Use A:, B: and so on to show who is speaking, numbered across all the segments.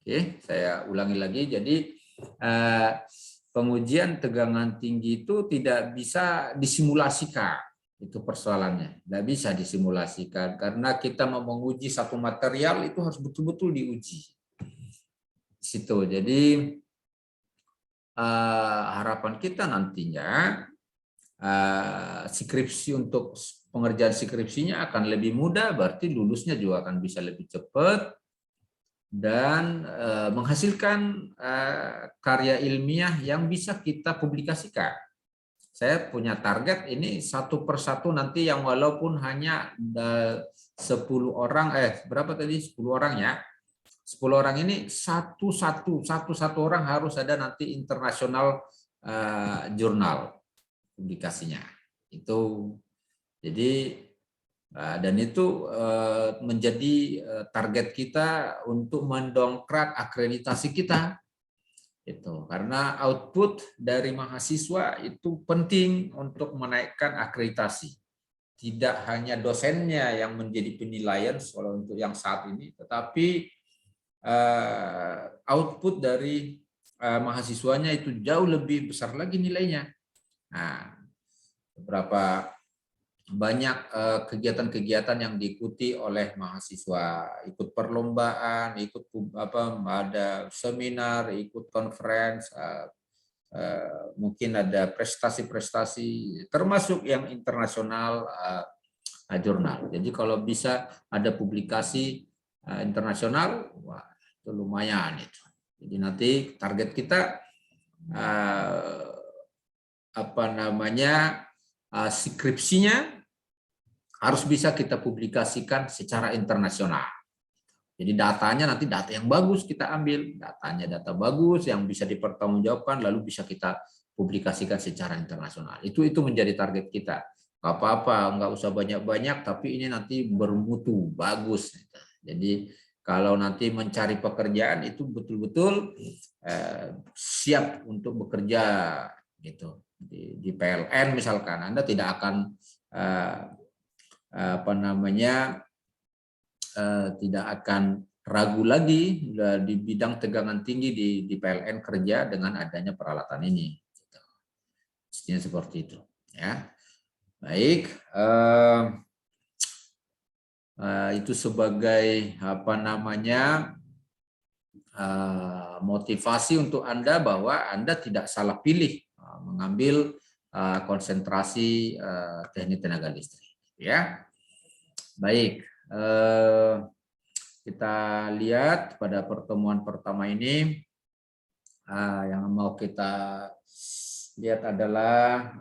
A: Oke, saya ulangi lagi. Jadi pengujian tegangan tinggi itu tidak bisa disimulasikan. Itu persoalannya. Tidak bisa disimulasikan karena kita mau menguji satu material itu harus betul-betul diuji. Situ. Jadi harapan kita nantinya skripsi untuk pengerjaan skripsinya akan lebih mudah, berarti lulusnya juga akan bisa lebih cepat dan menghasilkan karya ilmiah yang bisa kita publikasikan. Saya punya target ini satu persatu nanti yang walaupun hanya 10 orang, berapa tadi 10 orang ya, 10 orang ini satu orang harus ada nanti internasional jurnal publikasinya. Itu jadi dan itu menjadi target kita untuk mendongkrak akreditasi kita. Itu karena output dari mahasiswa itu penting untuk menaikkan akreditasi. Tidak hanya dosennya yang menjadi penilaian soal untuk yang saat ini, tetapi output dari mahasiswanya itu jauh lebih besar lagi nilainya. Nah, beberapa banyak kegiatan-kegiatan yang diikuti oleh mahasiswa, ikut perlombaan, ikut ada seminar, ikut conference, mungkin ada prestasi-prestasi termasuk yang internasional jurnal. Jadi kalau bisa ada publikasi internasional, wah itu lumayan itu. Jadi nanti target kita skripsinya harus bisa kita publikasikan secara internasional. Jadi datanya nanti data yang bagus kita ambil, data bagus yang bisa dipertanggungjawabkan lalu bisa kita publikasikan secara internasional. Itu menjadi target kita. Gak apa-apa, nggak usah banyak-banyak, tapi ini nanti bermutu, bagus. Jadi kalau nanti mencari pekerjaan itu betul-betul siap untuk bekerja gitu. Di PLN misalkan, Anda tidak akan tidak akan ragu lagi di bidang tegangan tinggi di PLN kerja dengan adanya peralatan ini. Pastinya seperti itu. Ya, baik. Itu sebagai motivasi untuk Anda bahwa Anda tidak salah pilih mengambil konsentrasi teknik tenaga listrik. Ya, baik. Kita lihat pada pertemuan pertama ini yang mau kita lihat adalah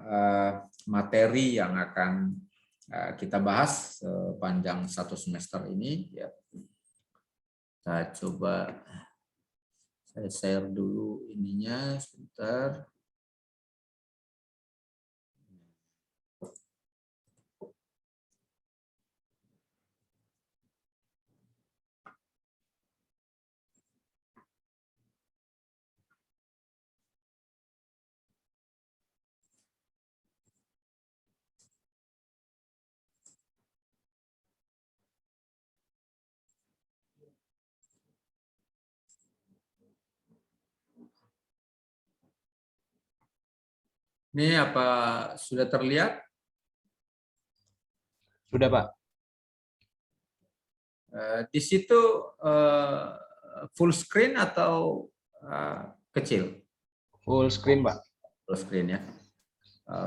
A: materi yang akan kita bahas sepanjang satu semester ini. Ya. Kita coba saya share dulu ininya sebentar. Ini apa sudah terlihat?
B: Sudah, Pak.
A: Di situ full screen atau kecil?
B: Full screen, Pak.
A: Full screen ya.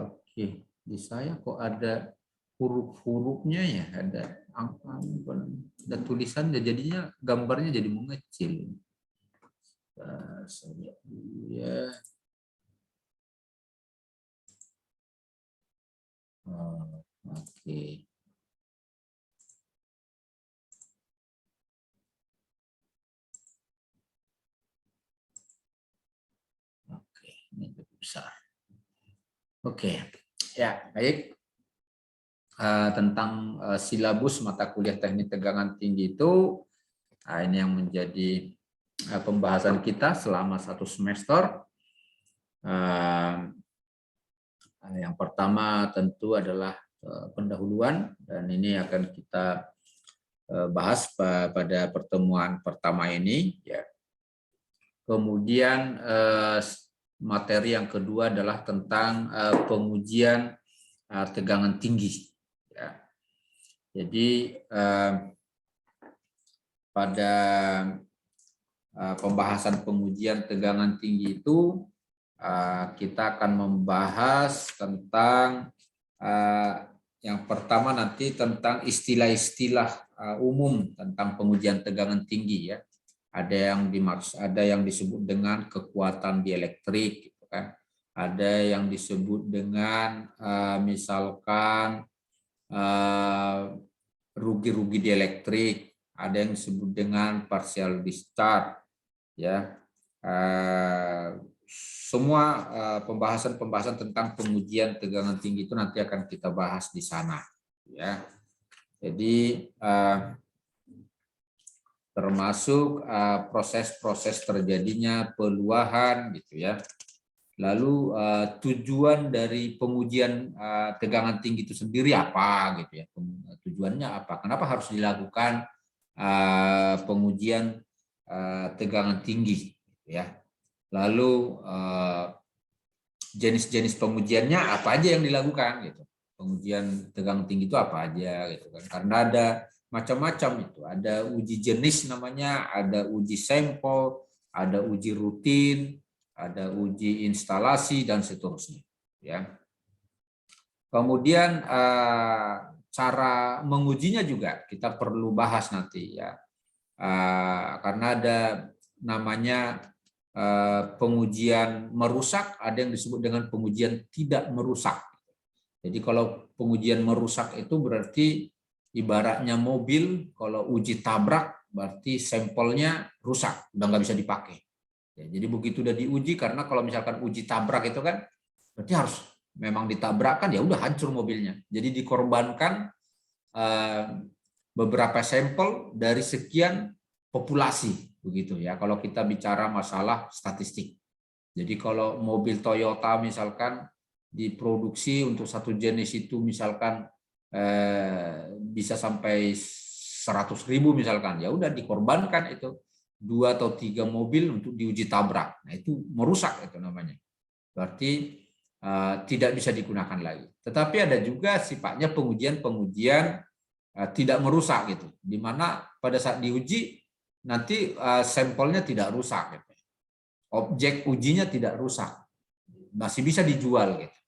A: Oke, di saya kok ada huruf-hurufnya ya, ada angka, ada tulisan, jadinya gambarnya jadi mengecil. Saya lihat dulu ya. Oke. Oke, ini lebih besar. Oke, ya baik. Tentang silabus mata kuliah teknik tegangan tinggi itu, ini yang menjadi pembahasan kita selama satu semester. Yang pertama tentu adalah pendahuluan, dan ini akan kita bahas pada pertemuan pertama ini. Ya. Kemudian materi yang kedua adalah tentang pengujian tegangan tinggi. Ya. Jadi pada pembahasan pengujian tegangan tinggi itu kita akan membahas tentang yang pertama nanti tentang istilah-istilah umum tentang pengujian tegangan tinggi ya. Ada yang disebut dengan kekuatan dielektrik gitu kan. Ada yang disebut dengan misalkan rugi-rugi dielektrik, ada yang disebut dengan partial discharge ya. Semua pembahasan tentang pengujian tegangan tinggi itu nanti akan kita bahas di sana ya. Jadi termasuk proses-proses terjadinya peluahan gitu ya. Lalu tujuan dari pengujian tegangan tinggi itu sendiri apa gitu ya. Tujuannya apa? Kenapa harus dilakukan pengujian tegangan tinggi gitu ya. Lalu jenis-jenis pengujiannya apa aja yang dilakukan gitu. Pengujian tegangan tinggi itu apa aja gitu kan. Karena ada macam-macam itu. Ada uji jenis namanya, ada uji sampel, ada uji rutin, ada uji instalasi dan seterusnya ya. Kemudian cara mengujinya juga kita perlu bahas nanti ya. Karena ada namanya pengujian merusak, ada yang disebut dengan pengujian tidak merusak. Jadi kalau pengujian merusak itu berarti ibaratnya mobil, kalau uji tabrak berarti sampelnya rusak, udah nggak bisa dipakai. Ya, jadi begitu udah diuji, karena kalau misalkan uji tabrak itu kan berarti harus memang ditabrakkan, ya udah hancur mobilnya. Jadi dikorbankan beberapa sampel dari sekian populasi. Begitu ya kalau kita bicara masalah statistik. Jadi kalau mobil Toyota misalkan diproduksi untuk satu jenis itu misalkan bisa sampai 100.000 misalkan, ya udah dikorbankan itu 2 atau 3 mobil untuk diuji tabrak. Nah itu merusak itu namanya. Berarti tidak bisa digunakan lagi. Tetapi ada juga sifatnya pengujian tidak merusak gitu. Di mana pada saat diuji nanti sampelnya tidak rusak gitu. Objek ujinya tidak rusak, masih bisa dijual gitu.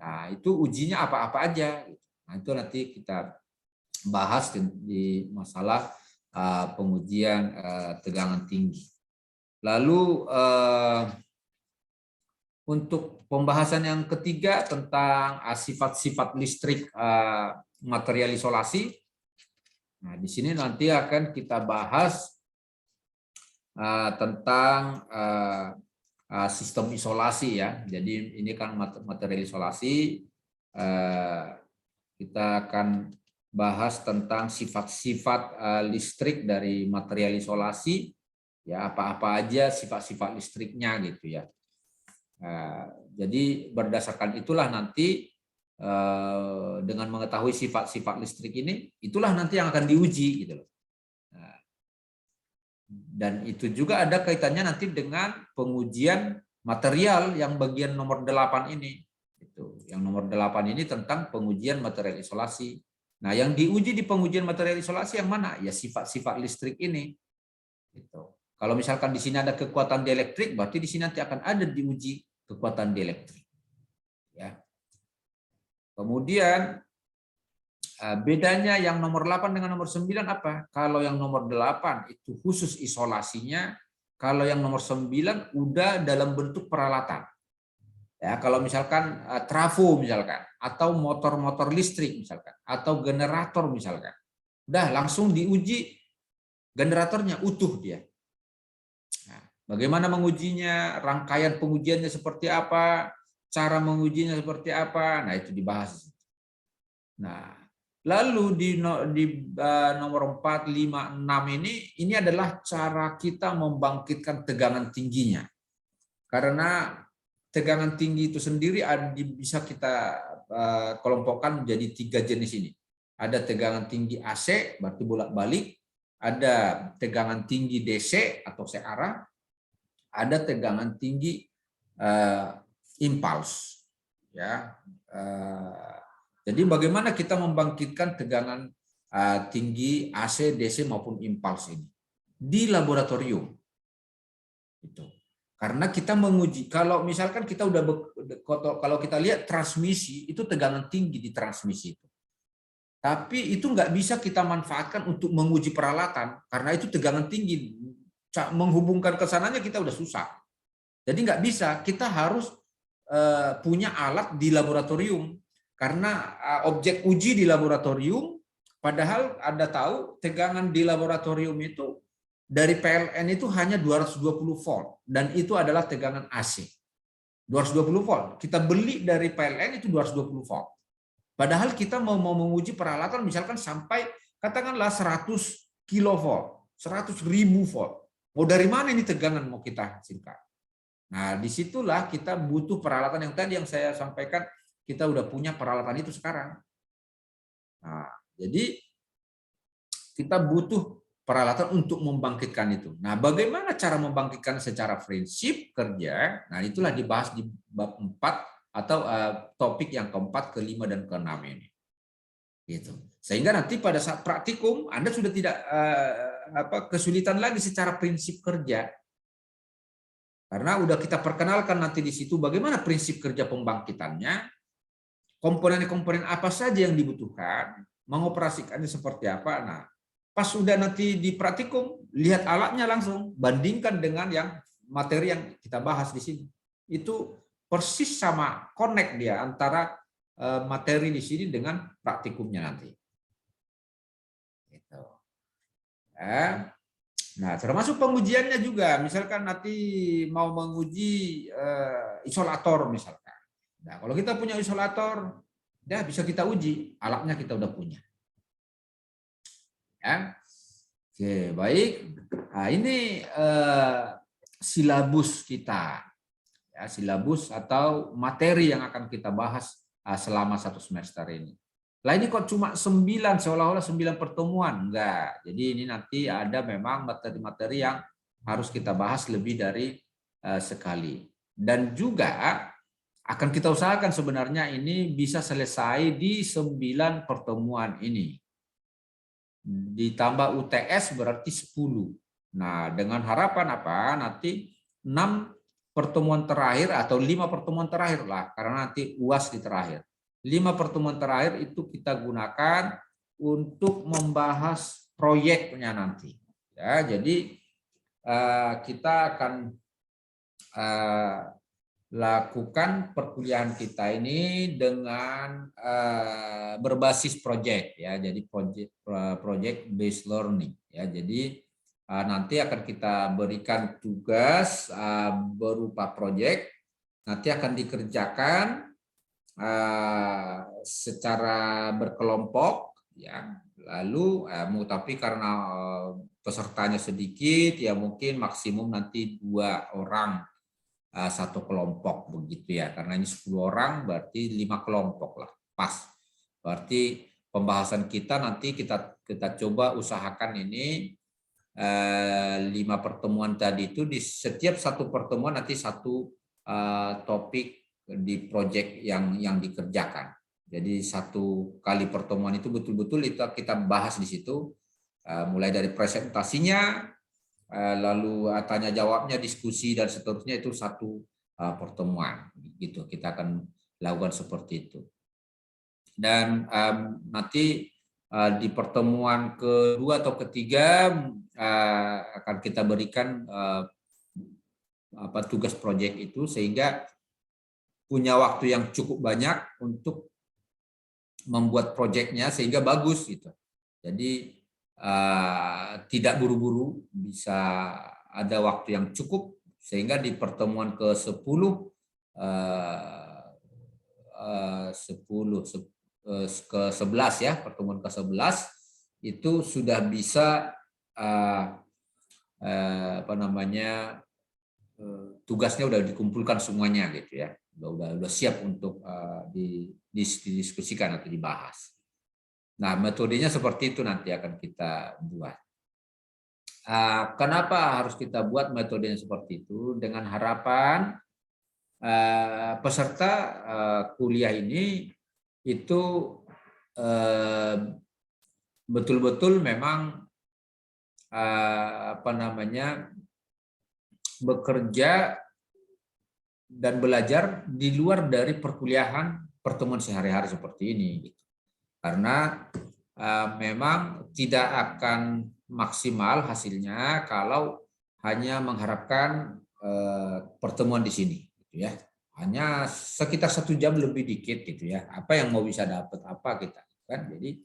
A: Nah itu ujinya apa-apa aja gitu. Nah itu nanti kita bahas di masalah pengujian tegangan tinggi. Lalu untuk pembahasan yang ketiga tentang sifat-sifat listrik material isolasi. Nah, di sini nanti akan kita bahas tentang sistem isolasi ya. Jadi ini kan material isolasi. Kita akan bahas tentang sifat-sifat listrik dari material isolasi. Ya, apa-apa aja sifat-sifat listriknya gitu ya. Jadi berdasarkan itulah nanti dengan mengetahui sifat-sifat listrik ini, itulah nanti yang akan diuji gitu loh. Dan itu juga ada kaitannya nanti dengan pengujian material yang bagian nomor 8 ini. Itu. Yang nomor 8 ini tentang pengujian material isolasi. Nah, yang diuji di pengujian material isolasi yang mana? Ya sifat-sifat listrik ini. Gitu. Kalau misalkan di sini ada kekuatan dielektrik, berarti di sini nanti akan ada diuji kekuatan dielektrik. Ya. Kemudian bedanya yang nomor 8 dengan nomor 9 apa? Kalau yang nomor 8 itu khusus isolasinya, kalau yang nomor 9 udah dalam bentuk peralatan. Ya, kalau misalkan trafo misalkan, atau motor-motor listrik misalkan, atau generator misalkan. Udah langsung diuji generatornya utuh dia. Nah, bagaimana mengujinya, rangkaian pengujiannya seperti apa, cara mengujinya seperti apa, nah itu dibahas. Nah, lalu di nomor 4, 5, 6 ini adalah cara kita membangkitkan tegangan tingginya. Karena tegangan tinggi itu sendiri bisa kita kelompokkan menjadi 3 jenis ini. Ada tegangan tinggi AC, berarti bolak-balik. Ada tegangan tinggi DC atau searah. ada tegangan tinggi impuls, ya. Jadi bagaimana kita membangkitkan tegangan tinggi AC, DC maupun impuls ini di laboratorium? Itu. Karena kita menguji, kalau misalkan kita kalau kita lihat transmisi itu tegangan tinggi di transmisi itu. Tapi itu nggak bisa kita manfaatkan untuk menguji peralatan karena itu tegangan tinggi. Menghubungkan ke sananya kita udah susah. Jadi nggak bisa, kita harus punya alat di laboratorium karena objek uji di laboratorium, padahal Anda tahu tegangan di laboratorium itu dari PLN itu hanya 220 volt dan itu adalah tegangan AC. 220 volt. Kita beli dari PLN itu 220 volt. Padahal kita mau menguji peralatan misalkan sampai katakanlah 100 kilovolt, 100.000 volt. Mau dari mana ini tegangan mau kita hasilkan? Nah, disitulah kita butuh peralatan yang tadi yang saya sampaikan, kita udah punya peralatan itu sekarang. Nah, jadi kita butuh peralatan untuk membangkitkan itu. Nah, bagaimana cara membangkitkan secara prinsip kerja? Nah, itulah dibahas di bab 4 atau topik yang keempat, kelima, dan keenam ini. Gitu. Sehingga nanti pada saat praktikum Anda sudah tidak kesulitan lagi secara prinsip kerja. Karena udah kita perkenalkan nanti di situ bagaimana prinsip kerja pembangkitannya, komponen-komponen apa saja yang dibutuhkan, mengoperasikannya seperti apa. Nah, pas sudah nanti di praktikum, lihat alatnya langsung, bandingkan dengan yang materi yang kita bahas di sini. Itu persis sama, connect dia antara materi di sini dengan praktikumnya nanti. Gitu. Ya. Nah, termasuk pengujiannya juga. Misalkan nanti mau menguji isolator misalkan. Nah, kalau kita punya isolator, ya bisa kita uji, alatnya kita udah punya. Ya. Oke, baik. Nah, ini silabus kita. Ya, silabus atau materi yang akan kita bahas selama 1 semester ini. Lah ini kok cuma 9, seolah-olah 9 pertemuan. Enggak. Jadi ini nanti ada memang materi-materi yang harus kita bahas lebih dari sekali. Dan juga akan kita usahakan sebenarnya ini bisa selesai di 9 pertemuan ini. Ditambah UTS berarti 10. Nah, dengan harapan apa? Nanti 6 pertemuan terakhir atau 5 pertemuan terakhir lah, karena nanti UAS di terakhir. 5 pertemuan terakhir itu kita gunakan untuk membahas proyeknya nanti. Ya, jadi kita akan lakukan perkuliahan kita ini dengan berbasis proyek ya, jadi project based learning ya. Jadi nanti akan kita berikan tugas berupa proyek, nanti akan dikerjakan secara berkelompok ya. Lalu tapi karena pesertanya sedikit ya mungkin maksimum nanti 2 orang satu kelompok begitu ya, karena ini 10 orang berarti 5 kelompok lah, pas. Berarti pembahasan kita nanti kita coba usahakan ini 5 pertemuan tadi itu di setiap satu pertemuan nanti satu topik di proyek yang dikerjakan. Jadi 1 kali pertemuan itu betul-betul itu kita bahas di situ, mulai dari presentasinya, lalu tanya jawabnya, diskusi dan seterusnya, itu 1 pertemuan gitu. Kita akan lakukan seperti itu. Dan nanti di pertemuan kedua atau ketiga akan kita berikan tugas proyek itu sehingga punya waktu yang cukup banyak untuk membuat proyeknya sehingga bagus gitu. Jadi tidak buru-buru, bisa ada waktu yang cukup sehingga di pertemuan ke-10 ke-11 ya, pertemuan ke-11 itu sudah bisa tugasnya udah dikumpulkan semuanya gitu ya. Udah siap untuk didiskusikan atau dibahas. Nah, metodenya seperti itu nanti akan kita buat. Kenapa harus kita buat metodenya seperti itu? Dengan harapan peserta kuliah ini itu betul-betul memang bekerja dan belajar di luar dari perkuliahan pertemuan sehari-hari seperti ini. Karena memang tidak akan maksimal hasilnya kalau hanya mengharapkan pertemuan di sini, gitu ya. Hanya sekitar 1 jam lebih dikit, gitu ya. Apa yang mau bisa dapat apa kita kan? Jadi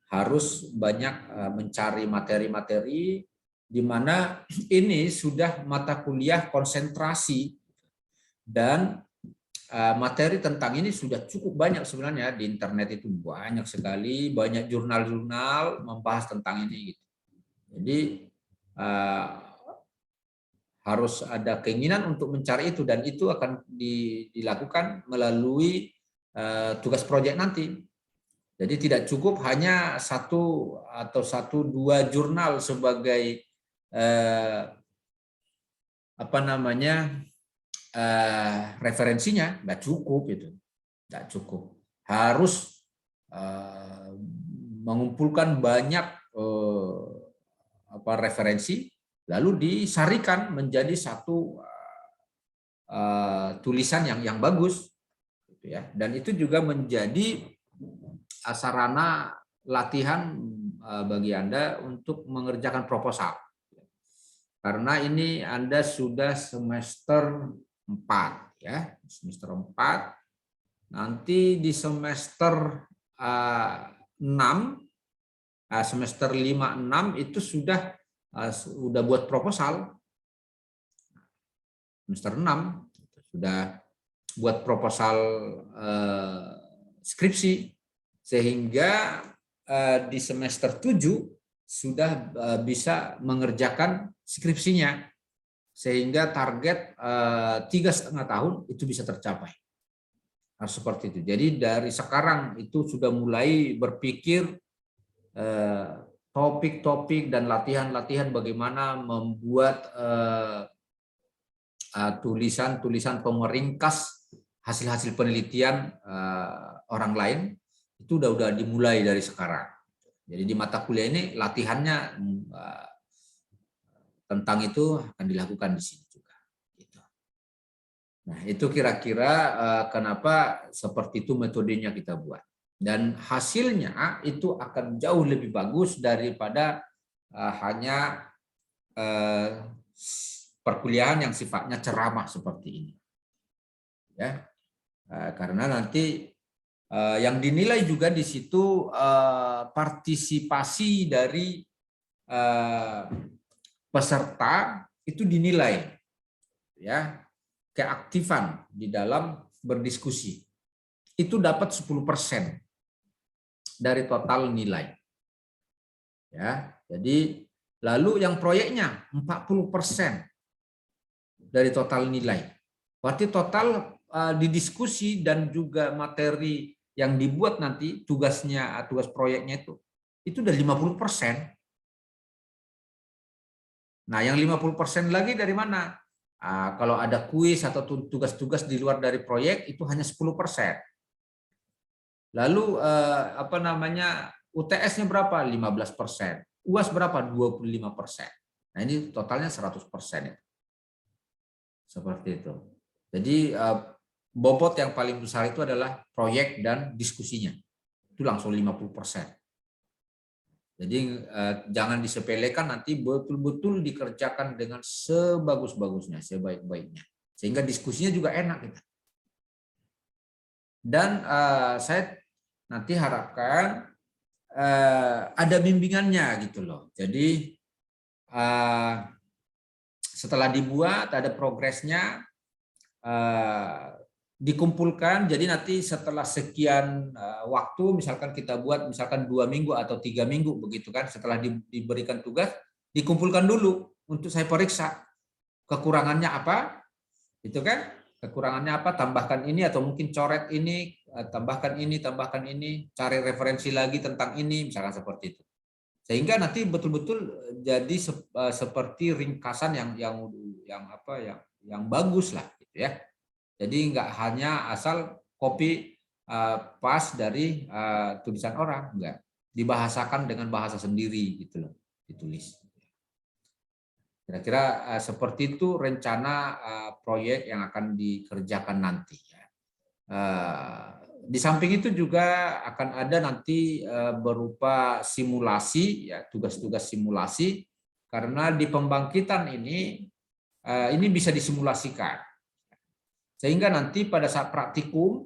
A: harus banyak mencari materi-materi di mana ini sudah mata kuliah konsentrasi dan materi tentang ini sudah cukup banyak sebenarnya di internet, itu banyak sekali, banyak jurnal-jurnal membahas tentang ini gitu. Jadi harus ada keinginan untuk mencari itu, dan itu akan dilakukan melalui tugas proyek nanti. Jadi tidak cukup hanya 1 atau 2 jurnal sebagai referensinya, nggak cukup itu, nggak cukup. Harus mengumpulkan banyak referensi, lalu disarikan menjadi satu tulisan yang bagus, gitu ya. Dan itu juga menjadi sarana latihan bagi Anda untuk mengerjakan proposal. Karena ini Anda sudah semester 4 ya, semester 4. Nanti di semester 6, semester 5 6 itu sudah buat proposal. Semester 6 sudah buat proposal skripsi, sehingga di semester 7 sudah bisa mengerjakan skripsinya, sehingga target 3,5 tahun itu bisa tercapai. Harus seperti itu. Jadi dari sekarang itu sudah mulai berpikir topik-topik dan latihan-latihan bagaimana membuat tulisan-tulisan pemeringkas hasil-hasil penelitian orang lain. Itu udah dimulai dari sekarang. Jadi di mata kuliah ini latihannya tentang itu akan dilakukan di sini juga. Nah, itu kira-kira kenapa seperti itu metodenya kita buat. Dan hasilnya itu akan jauh lebih bagus daripada hanya perkuliahan yang sifatnya ceramah seperti ini. Ya, karena nanti yang dinilai juga di situ partisipasi dari peserta itu dinilai, ya, keaktifan di dalam berdiskusi itu dapat 10% dari total nilai, ya. Jadi lalu yang proyeknya 40% dari total nilai. Berarti total di diskusi dan juga materi yang dibuat nanti tugas proyeknya itu udah 50%. Nah, yang 50% lagi dari mana? Kalau ada kuis atau tugas-tugas di luar dari proyek itu hanya 10%. Lalu UTS-nya berapa? 15%. UAS berapa? 25%. Nah, ini totalnya 100%. Seperti itu. Jadi bobot yang paling besar itu adalah proyek dan diskusinya. Itu langsung 50%. Jadi jangan disepelekan, nanti betul-betul dikerjakan dengan sebagus-bagusnya, sebaik-baiknya. Sehingga diskusinya juga enak. Dan saya nanti harapkan ada bimbingannya gitu loh. Jadi setelah dibuat ada progresnya, dikumpulkan. Jadi nanti setelah sekian waktu, misalkan kita buat misalkan 2 minggu atau 3 minggu begitu kan, setelah diberikan tugas dikumpulkan dulu untuk saya periksa kekurangannya apa, itu kan, kekurangannya apa, tambahkan ini atau mungkin coret ini, tambahkan ini, cari referensi lagi tentang ini, misalkan seperti itu. Sehingga nanti betul-betul jadi seperti ringkasan yang bagus lah gitu ya. Jadi nggak hanya asal copy pas dari tulisan orang, enggak, dibahasakan dengan bahasa sendiri gitu loh, ditulis. Kira-kira seperti itu rencana proyek yang akan dikerjakan nanti ya. Di samping itu juga akan ada nanti berupa simulasi ya, tugas-tugas simulasi, karena di pembangkitan ini bisa disimulasikan. Sehingga nanti pada saat praktikum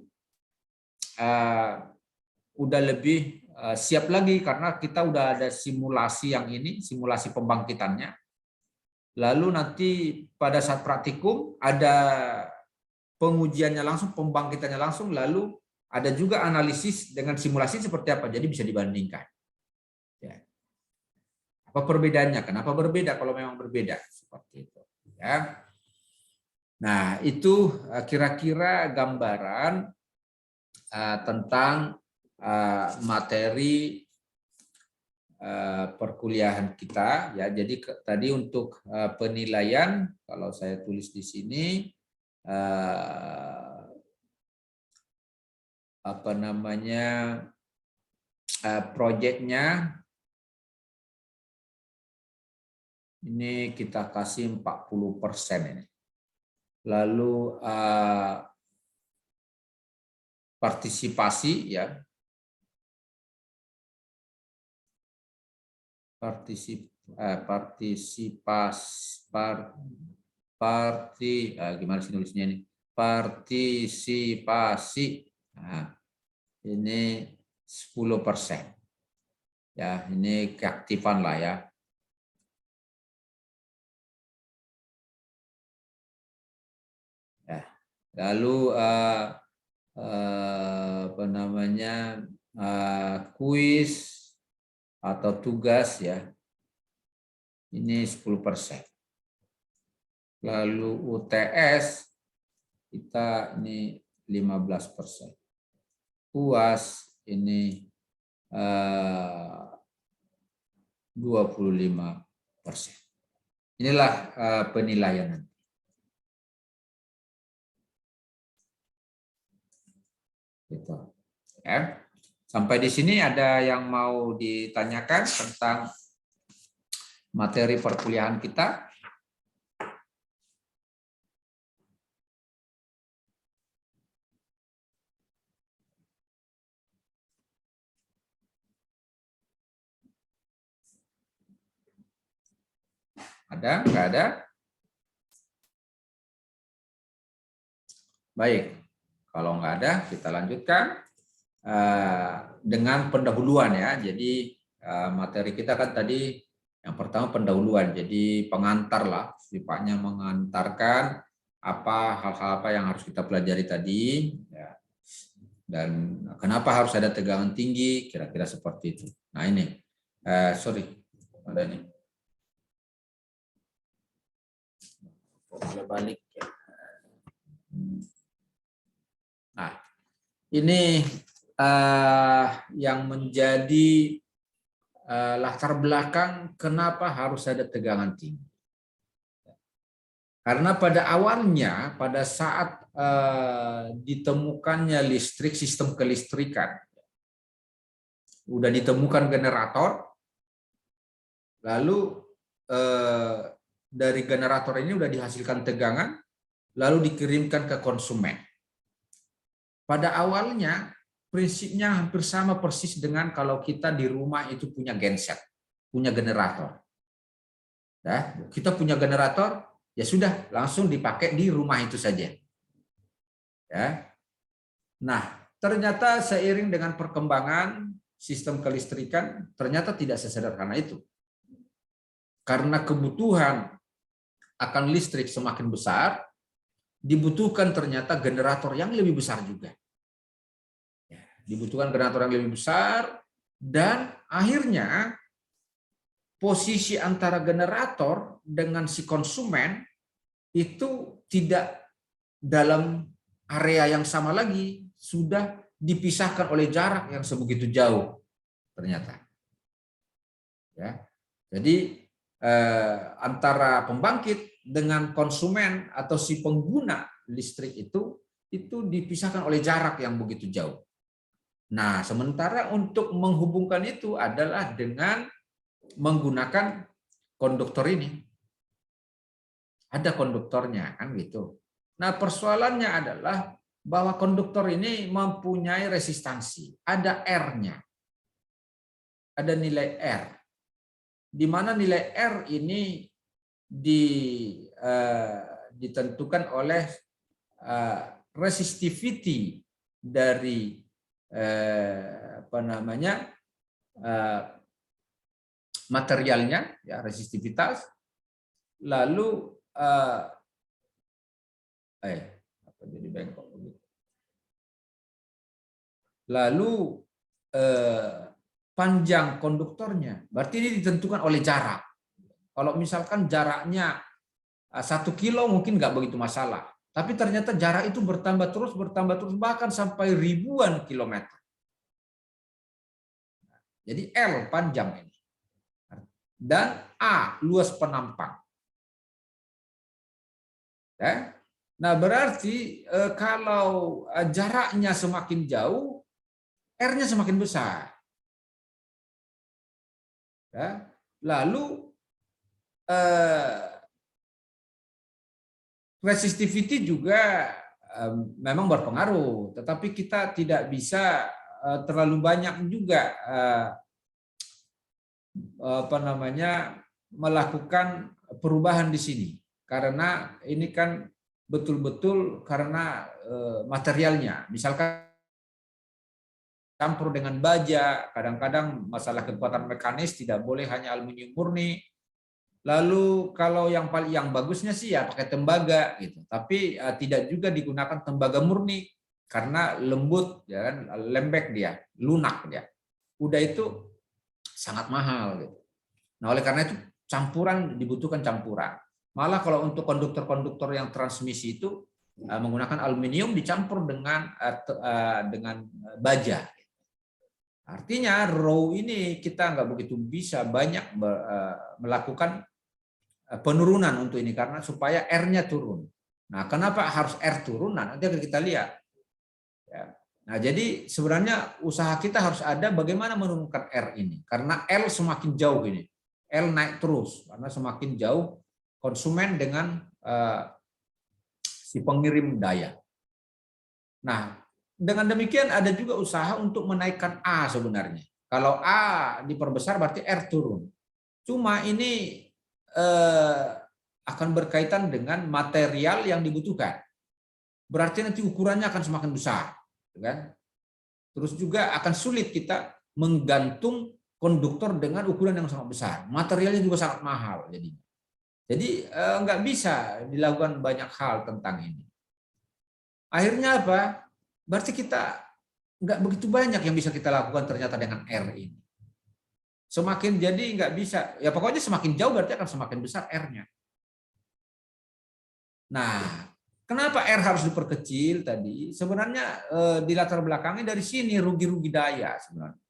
A: udah lebih siap lagi karena kita udah ada simulasi yang ini, simulasi pembangkitannya. Lalu nanti pada saat praktikum ada pengujiannya langsung, pembangkitannya langsung, lalu ada juga analisis dengan simulasi seperti apa, jadi bisa dibandingkan. Ya. Apa perbedaannya? Kenapa berbeda kalau memang berbeda? Seperti itu. Ya. Nah, itu kira-kira gambaran tentang materi perkuliahan kita ya. Jadi tadi untuk penilaian, kalau saya tulis di sini apa namanya proyeknya ini kita kasih 40% ini. Lalu partisipasi ya, gimana sih nulisnya ini, partisipasi, nah, ini 10% ya, ini keaktifan lah ya. Lalu apa namanya kuis atau tugas ya, ini 10%. Lalu UTS kita ini 15%. UAS ini 25%. Inilah penilaian. Gitu. Ya. Sampai di sini ada yang mau ditanyakan tentang materi perkuliahan kita? Ada? Nggak ada? Baik. Kalau nggak ada, kita lanjutkan dengan pendahuluan ya. Jadi materi kita kan tadi yang pertama pendahuluan, jadi pengantar lah, sifatnya mengantarkan apa hal-hal apa yang harus kita pelajari tadi ya. Dan kenapa harus ada tegangan tinggi, kira-kira seperti itu. Nah ini, sorry, ada nih. Boleh balik ya. Nah, ini yang menjadi latar belakang kenapa harus ada tegangan tinggi. Karena pada awalnya, pada saat ditemukannya listrik, sistem kelistrikan, udah ditemukan generator, lalu dari generator ini udah dihasilkan tegangan, lalu dikirimkan ke konsumen. Pada awalnya prinsipnya hampir sama persis dengan kalau kita di rumah itu punya genset, punya generator. Ya, kita punya generator, ya sudah langsung dipakai di rumah itu saja. Ya. Nah, ternyata seiring dengan perkembangan sistem kelistrikan, ternyata tidak sesederhana itu. Karena kebutuhan akan listrik semakin besar, dibutuhkan ternyata generator yang lebih besar juga. Dibutuhkan generator yang lebih besar, dan akhirnya posisi antara generator dengan si konsumen itu tidak dalam area yang sama lagi, sudah dipisahkan oleh jarak yang sebegitu jauh ternyata. Ya. Jadi antara pembangkit dengan konsumen atau si pengguna listrik itu dipisahkan oleh jarak yang begitu jauh. Nah, sementara untuk menghubungkan itu adalah dengan menggunakan konduktor ini. Ada konduktornya, kan gitu. Nah, persoalannya adalah bahwa konduktor ini mempunyai resistansi, ada R-nya. Ada nilai R. Di mana nilai R ini ditentukan oleh resistivity dari materialnya, ya, resistivitas, lalu jadi bengkok begitu. Lalu panjang konduktornya, berarti ini ditentukan oleh jarak. Kalau misalkan jaraknya 1 kilo mungkin nggak begitu masalah, tapi ternyata jarak itu bertambah terus, bahkan sampai ribuan kilometer. Jadi L panjang ini, dan A luas penampang. Ya. Nah, berarti kalau jaraknya semakin jauh, R-nya semakin besar. Ya. Lalu resistivity juga memang berpengaruh, tetapi kita tidak bisa terlalu banyak juga melakukan perubahan di sini, karena ini kan betul-betul karena materialnya. Misalkan campur dengan baja, kadang-kadang masalah kekuatan mekanis tidak boleh hanya aluminium murni. Lalu kalau yang bagusnya sih ya pakai tembaga gitu, tapi tidak juga digunakan tembaga murni karena lembut, ya kan, lembek dia, lunak dia. Udah itu sangat mahal gitu. Nah, oleh karena itu dibutuhkan campuran. Malah kalau untuk konduktor-konduktor yang transmisi itu menggunakan aluminium dicampur dengan baja. Artinya row ini kita nggak begitu bisa banyak melakukan penurunan untuk ini karena supaya R-nya turun. Nah, kenapa harus R turun? Nah, nanti akan kita lihat. Ya. Nah, jadi sebenarnya usaha kita harus ada bagaimana menurunkan R ini, karena L semakin jauh ini, L naik terus karena semakin jauh konsumen dengan si pengirim daya. Nah, dengan demikian ada juga usaha untuk menaikkan A sebenarnya. Kalau A diperbesar berarti R turun. Cuma ini akan berkaitan dengan material yang dibutuhkan. Berarti nanti ukurannya akan semakin besar, kan? Terus juga akan sulit kita menggantung konduktor dengan ukuran yang sangat besar. Materialnya juga sangat mahal jadinya. Jadi nggak bisa dilakukan banyak hal tentang ini. Akhirnya apa? Berarti kita nggak begitu banyak yang bisa kita lakukan ternyata dengan R ini. Semakin jadi nggak bisa, ya pokoknya semakin jauh berarti akan semakin besar R-nya. Nah, kenapa R harus diperkecil tadi? Sebenarnya di latar belakangnya dari sini rugi-rugi daya sebenarnya.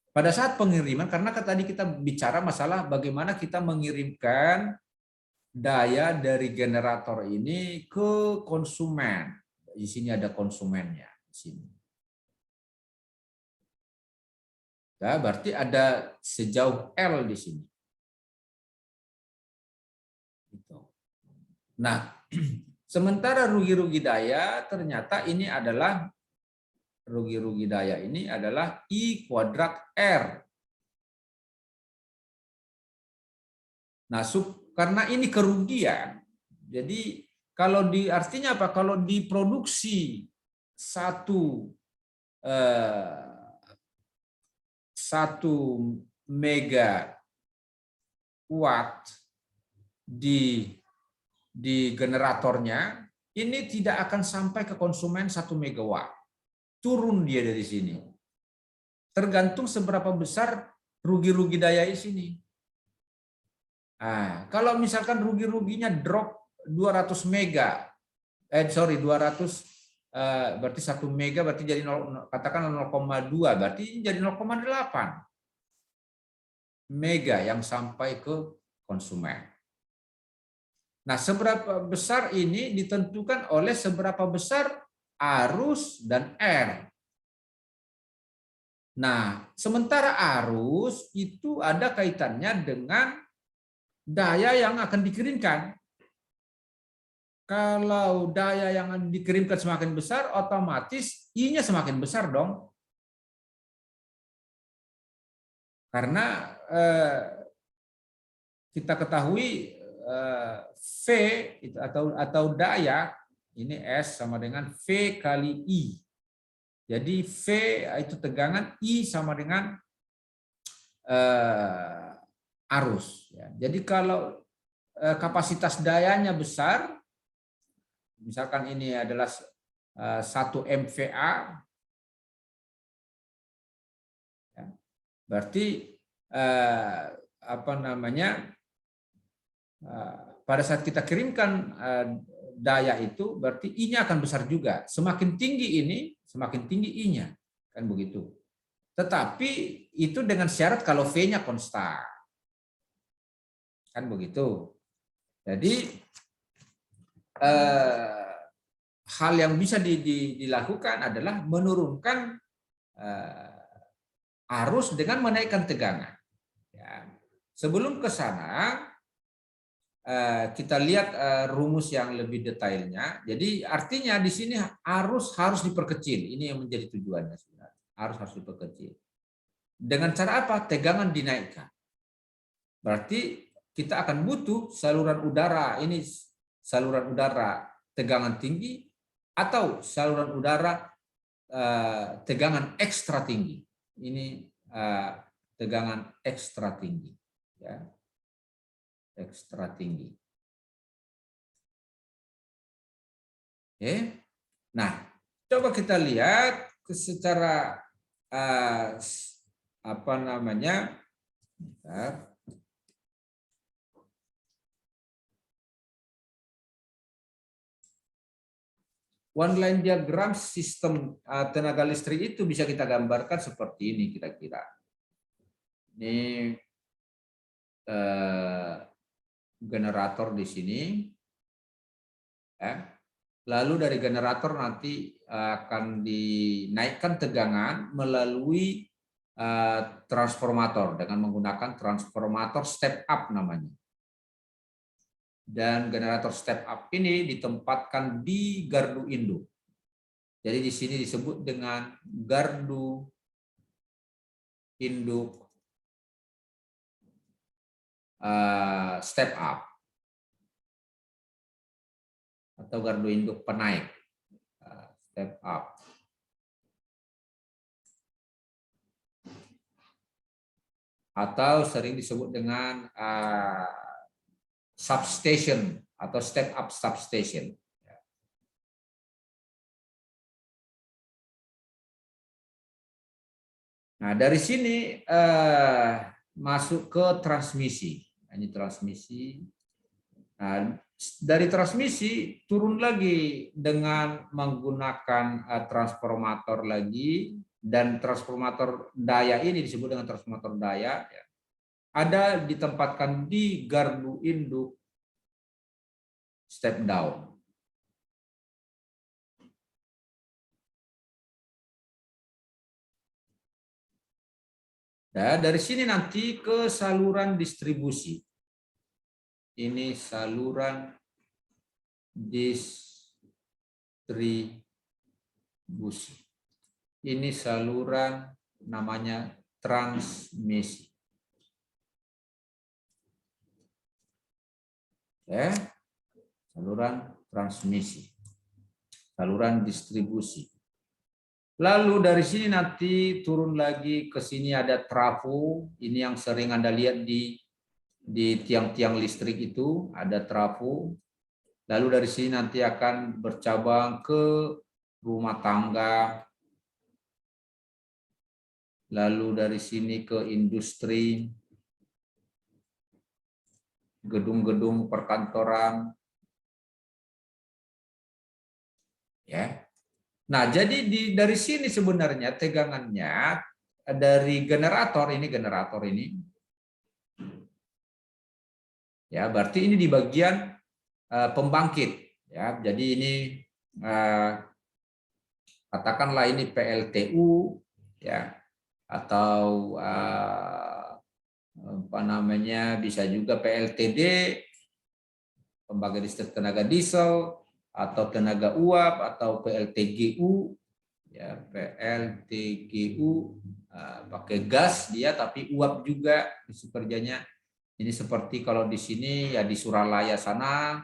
A: Pada saat pengiriman, karena tadi kita bicara masalah bagaimana kita mengirimkan daya dari generator ini ke konsumen. Di sini ada konsumennya. Di sini. Ya, berarti ada sejauh L di sini. Nah, sementara rugi-rugi daya ternyata ini adalah rugi-rugi daya ini adalah I kuadrat R. Nah, karena ini kerugian, jadi kalau artinya apa? Kalau diproduksi satu megawatt di generatornya, ini tidak akan sampai ke konsumen 1 megawatt. Turun dia dari sini. Tergantung seberapa besar rugi-rugi daya di sini. Nah, kalau misalkan rugi-ruginya drop 200 mega, 200 berarti 1 mega berarti jadi katakan 0,2 berarti jadi 0,8. mega yang sampai ke konsumen. Nah, seberapa besar ini ditentukan oleh seberapa besar arus dan R. Nah, sementara arus itu ada kaitannya dengan daya yang akan dikirimkan. Kalau daya yang dikirimkan semakin besar, otomatis I-nya semakin besar dong. Karena kita ketahui V atau daya ini S sama dengan V kali I. Jadi V itu tegangan, I sama dengan arus. Jadi kalau kapasitas dayanya besar, misalkan ini adalah 1 MVA, berarti apa namanya, pada saat kita kirimkan daya itu berarti I-nya akan besar juga. Semakin tinggi ini, semakin tinggi I-nya, kan begitu. Tetapi itu dengan syarat kalau V-nya konstan, kan begitu. Jadi hal yang bisa dilakukan adalah menurunkan arus dengan menaikkan tegangan. Ya. Sebelum ke sana, kita lihat rumus yang lebih detailnya. Jadi artinya di sini arus harus diperkecil. Ini yang menjadi tujuannya sebenarnya. Arus harus diperkecil. Dengan cara apa? Tegangan dinaikkan. Berarti kita akan butuh saluran udara. Ini saluran udara tegangan tinggi atau saluran udara tegangan ekstra tinggi. Ini tegangan ekstra tinggi. Ya. Ekstra tinggi. Oke. Nah, coba kita lihat secara apa namanya? Bentar. One line diagram sistem tenaga listrik itu bisa kita gambarkan seperti ini kira-kira. Ini generator di sini. Lalu dari generator nanti akan dinaikkan tegangan melalui transformator dengan menggunakan transformator step up namanya. Dan generator step up ini ditempatkan di gardu induk. Jadi di sini disebut dengan gardu induk step up atau gardu induk penaik step up. Atau sering disebut dengan substation atau step up substation. Nah, dari sini masuk ke transmisi. Ini transmisi. Nah, dari transmisi turun lagi dengan menggunakan transformator lagi, dan transformator daya ini disebut dengan transformator daya. Ada ditempatkan di gardu induk step down. Nah, dari sini nanti ke saluran distribusi. Ini saluran distribusi. Ini saluran namanya transmisi. Ya, saluran transmisi, saluran distribusi. Lalu dari sini nanti turun lagi ke sini ada trafo. Ini yang sering Anda lihat di tiang-tiang listrik itu ada trafo. Lalu dari sini nanti akan bercabang ke rumah tangga. Lalu dari sini ke industri, gedung-gedung perkantoran. Ya. Nah, jadi dari sini sebenarnya tegangannya dari generator ini Ya, berarti ini di bagian pembangkit. Ya, jadi ini katakanlah ini PLTU, ya, atau apa namanya, bisa juga PLTD, pembangkit listrik tenaga diesel, atau tenaga uap, atau PLTGU, ya, PLTGU pakai gas dia tapi uap juga isu kerjanya. Ini seperti kalau di sini ya di Suralaya sana,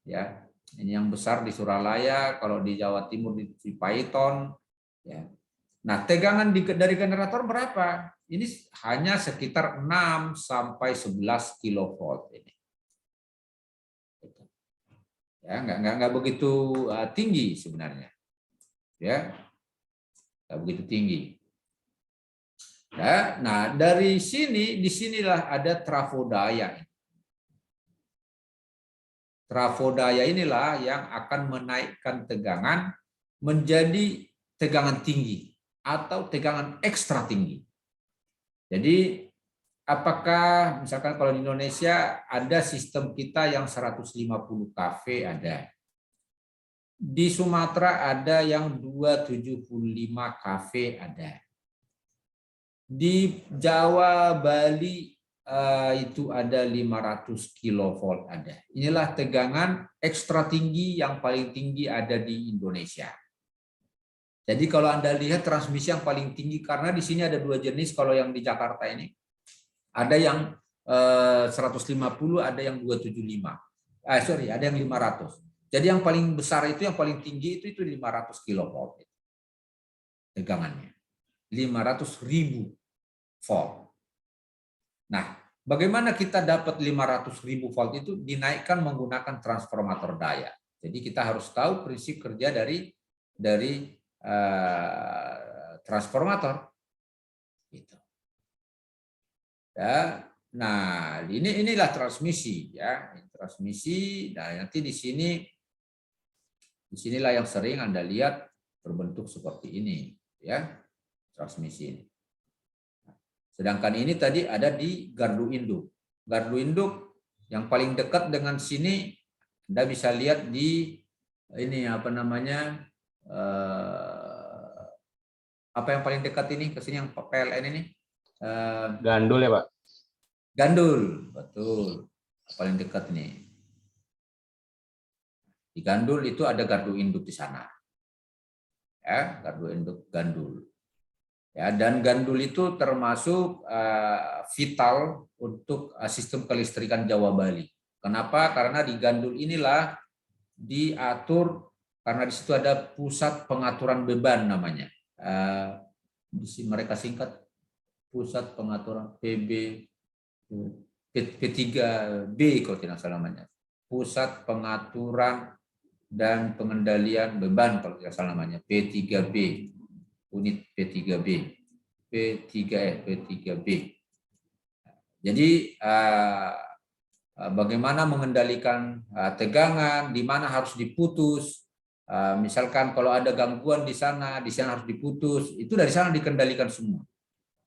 A: ya ini yang besar di Suralaya, kalau di Jawa Timur di Paiton, ya. Nah, tegangan dari generator berapa? Ini hanya sekitar 6 sampai 11 kilovolt ini. Ya, nggak begitu tinggi sebenarnya. Ya. Nggak begitu tinggi. Ya, nah dari sini, disinilah ada trafodaya. Trafodaya inilah yang akan menaikkan tegangan menjadi tegangan tinggi atau tegangan ekstra tinggi. Jadi apakah misalkan kalau di Indonesia ada sistem kita yang 150 kV ada. Di Sumatera ada yang 275 kV ada. Di Jawa, Bali itu ada 500 kilovolt ada. Inilah tegangan ekstra tinggi yang paling tinggi ada di Indonesia. Jadi kalau Anda lihat transmisi yang paling tinggi, karena di sini ada dua jenis kalau yang di Jakarta ini. Ada yang 150, ada yang 275. Ada yang 500. Jadi yang paling besar itu, yang paling tinggi itu 500 kilovolt. Tegangannya. 500.000 volt. Nah, bagaimana kita dapat 500.000 volt itu? Dinaikkan menggunakan transformator daya. Jadi kita harus tahu prinsip kerja dari transformator. Gitu. Ya, nah inilah transmisi, ya, transmisi. Nah nanti disinilah yang sering Anda lihat berbentuk seperti ini, ya, transmisi ini. Sedangkan ini tadi ada di gardu induk. Gardu induk yang paling dekat dengan sini, Anda bisa lihat di ini apa namanya, apa yang paling dekat ini ke sini yang PLN ini?
B: Gandul ya Pak?
A: Gandul, betul. Paling dekat ini. Di gandul itu ada gardu induk di sana. Ya, gardu induk gandul. Ya, dan gandul itu termasuk vital untuk sistem kelistrikan Jawa Bali. Kenapa? Karena di gandul inilah diatur, karena di situ ada pusat pengaturan beban namanya. Mereka singkat pusat pengaturan P3B kalau tidak salah namanya. Pusat pengaturan dan pengendalian beban kalau tidak salah namanya, P3B. Unit P3B, P3B. Jadi bagaimana mengendalikan tegangan, di mana harus diputus. Misalkan kalau ada gangguan di sana harus diputus. Itu dari sana dikendalikan semua.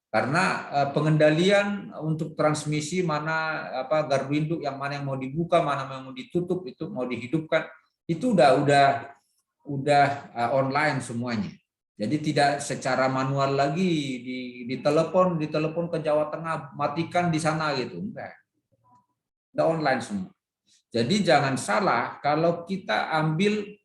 A: Karena pengendalian untuk transmisi mana gardu induk yang mana yang mau dibuka, mana yang mau ditutup, itu mau dihidupkan, itu udah online semuanya. Jadi tidak secara manual lagi ditelepon ke Jawa Tengah, matikan di sana gitu, enggak. Udah online semua. Jadi jangan salah kalau kita ambil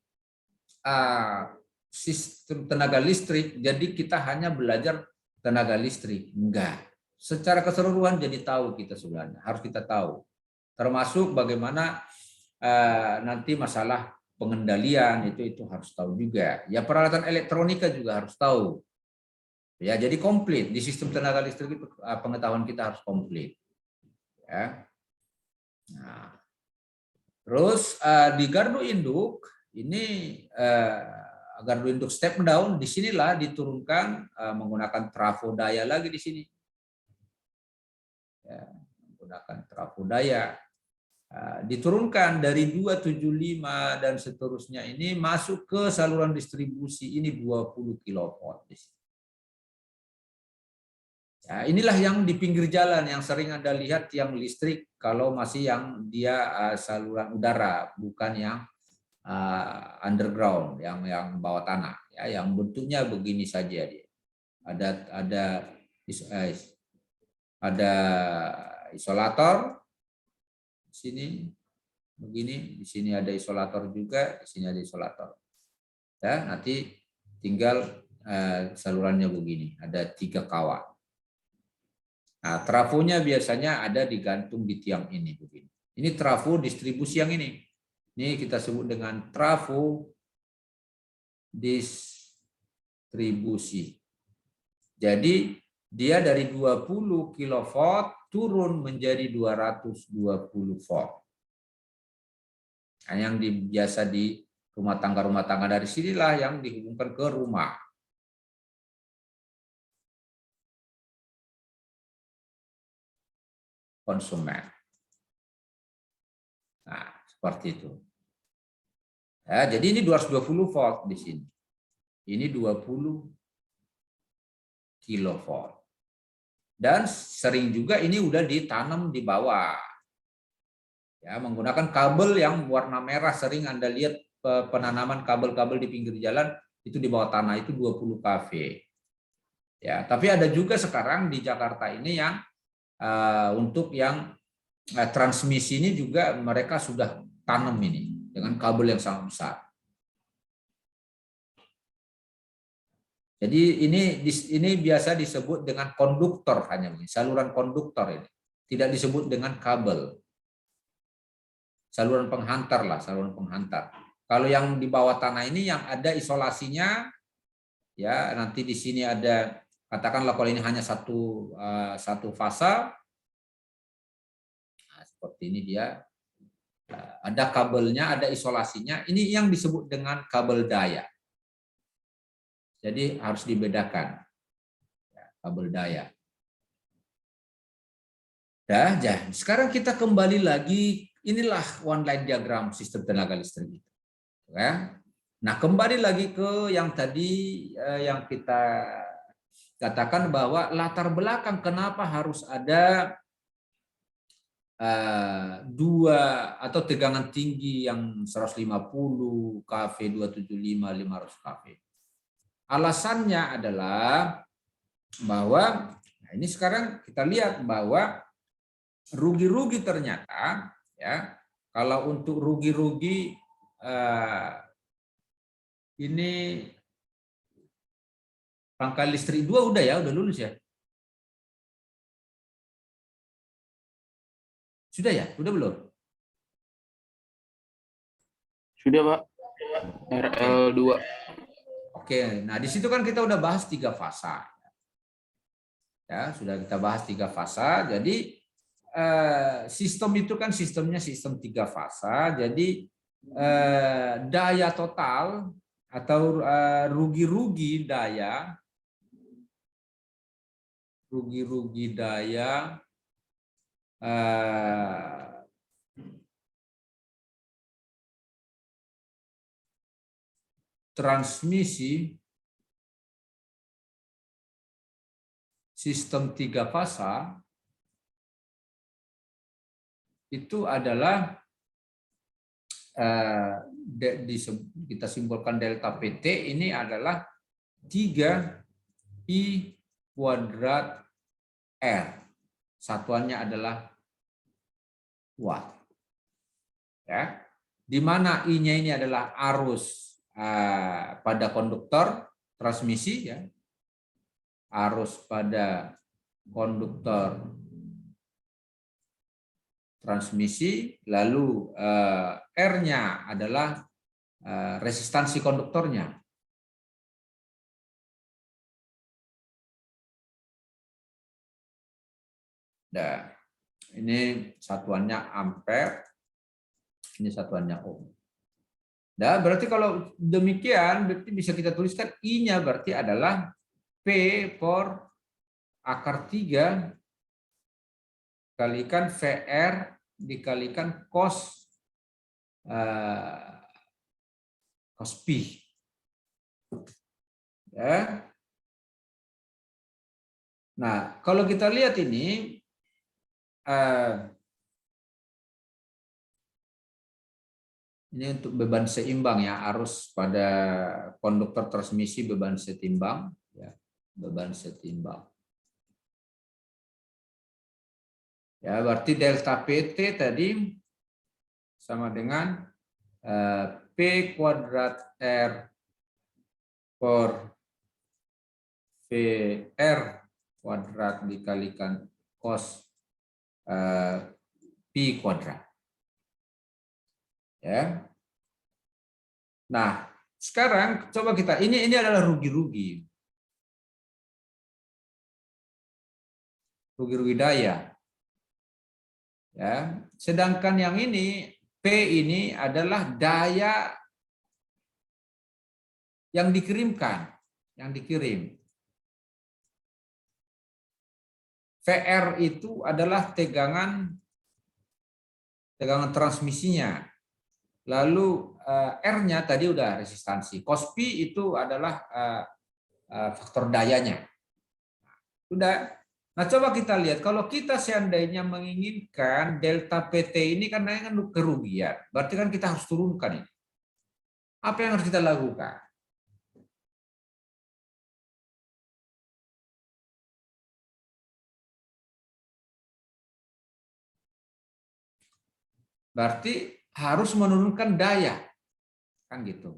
A: sistem tenaga listrik, jadi kita hanya belajar tenaga listrik, enggak. Secara keseluruhan jadi tahu kita sebenarnya, harus kita tahu. Termasuk bagaimana nanti masalah pengendalian itu harus tahu juga. Ya peralatan elektronika juga harus tahu. Ya jadi komplit di sistem tenaga listrik itu pengetahuan kita harus komplit. Ya. Nah, terus di gardu induk ini gardu induk step down, disinilah diturunkan menggunakan trafodaya lagi di sini. Ya, menggunakan trafodaya. Diturunkan dari 275 dan seterusnya ini masuk ke saluran distribusi ini 20 kilovolt. Ya, inilah yang di pinggir jalan yang sering Anda lihat tiang listrik kalau masih yang dia saluran udara, bukan yang underground, yang bawah tanah, ya, yang bentuknya begini saja dia. Ada isolator di sini begini, di sini ada isolator juga, di sini ada isolator. Ya, nanti tinggal salurannya begini, ada 3 kawat. Nah, trafonya biasanya ada digantung di tiang ini begini. Ini trafo distribusi yang ini. Ini kita sebut dengan trafo distribusi. Jadi dia dari 20 kV turun menjadi 220 volt. Nah, yang biasa di rumah tangga dari sinilah yang dihubungkan ke rumah. Konsumen. Nah, seperti itu. Ya, jadi ini 220 volt di sini. Ini 20 kilovolt. Dan sering juga ini udah ditanam di bawah. Ya, menggunakan kabel yang warna merah, sering Anda lihat penanaman kabel-kabel di pinggir jalan itu di bawah tanah itu 20 kV. Ya, tapi ada juga sekarang di Jakarta ini yang untuk yang transmisi ini juga mereka sudah tanam ini dengan kabel yang sangat besar. Jadi ini biasa disebut dengan konduktor, hanya saluran konduktor ini. Tidak disebut dengan kabel. Saluran penghantar lah, saluran penghantar. Kalau yang di bawah tanah ini yang ada isolasinya, ya nanti di sini ada, katakanlah kalau ini hanya satu fasa, nah, seperti ini dia. Ada kabelnya, ada isolasinya. Ini yang disebut dengan kabel daya. Jadi harus dibedakan. Kabel daya. Ya, sekarang kita kembali lagi. Inilah one line diagram sistem tenaga listrik. Ya. Nah, kembali lagi ke yang tadi yang kita katakan bahwa latar belakang kenapa harus ada dua atau tegangan tinggi yang 150 kV, 275, 500 kV. Alasannya adalah bahwa nah ini sekarang kita lihat bahwa rugi-rugi ternyata, ya, kalau untuk rugi-rugi ini rangkaian listrik 2 udah lulus ya? Sudah ya? Sudah belum?
B: Sudah, Pak. RL2.
A: Oke, nah di situ kan kita udah bahas 3 fasa. Ya, sudah kita bahas 3 fasa. Jadi sistem itu kan sistemnya sistem 3 fasa. Jadi daya total atau rugi-rugi daya transmisi sistem 3 fasa itu adalah kita simpulkan delta PT ini adalah 3I kuadrat R. Satuannya adalah watt. Ya. Di mana I-nya ini adalah arus pada konduktor transmisi, ya. Arus pada konduktor transmisi, lalu R-nya adalah resistansi konduktornya. Nah, ini satuannya ampere, ini satuannya ohm. Nah, berarti kalau demikian, berarti bisa kita tuliskan I-nya berarti adalah P per akar 3 kalikan VR dikalikan cos pi. Ya. Nah, kalau kita lihat ini, ini untuk beban seimbang ya, arus pada konduktor transmisi beban setimbang, ya, beban setimbang. Ya, berarti delta PT tadi sama dengan P kuadrat R per VR kuadrat dikalikan cos Pi kuadrat. Ya. Nah, sekarang coba kita, ini adalah rugi-rugi. Rugi-rugi daya. Ya. Sedangkan yang ini, P ini adalah daya yang dikirimkan, yang dikirim. VR itu adalah tegangan transmisinya. Lalu R-nya tadi udah resistansi. Cos Pi itu adalah faktor dayanya. Sudah. Nah, coba kita lihat kalau kita seandainya menginginkan delta PT ini kan kerugian. Berarti kan kita harus turunkan ini. Apa yang harus kita lakukan? Berarti harus menurunkan daya. Kan gitu.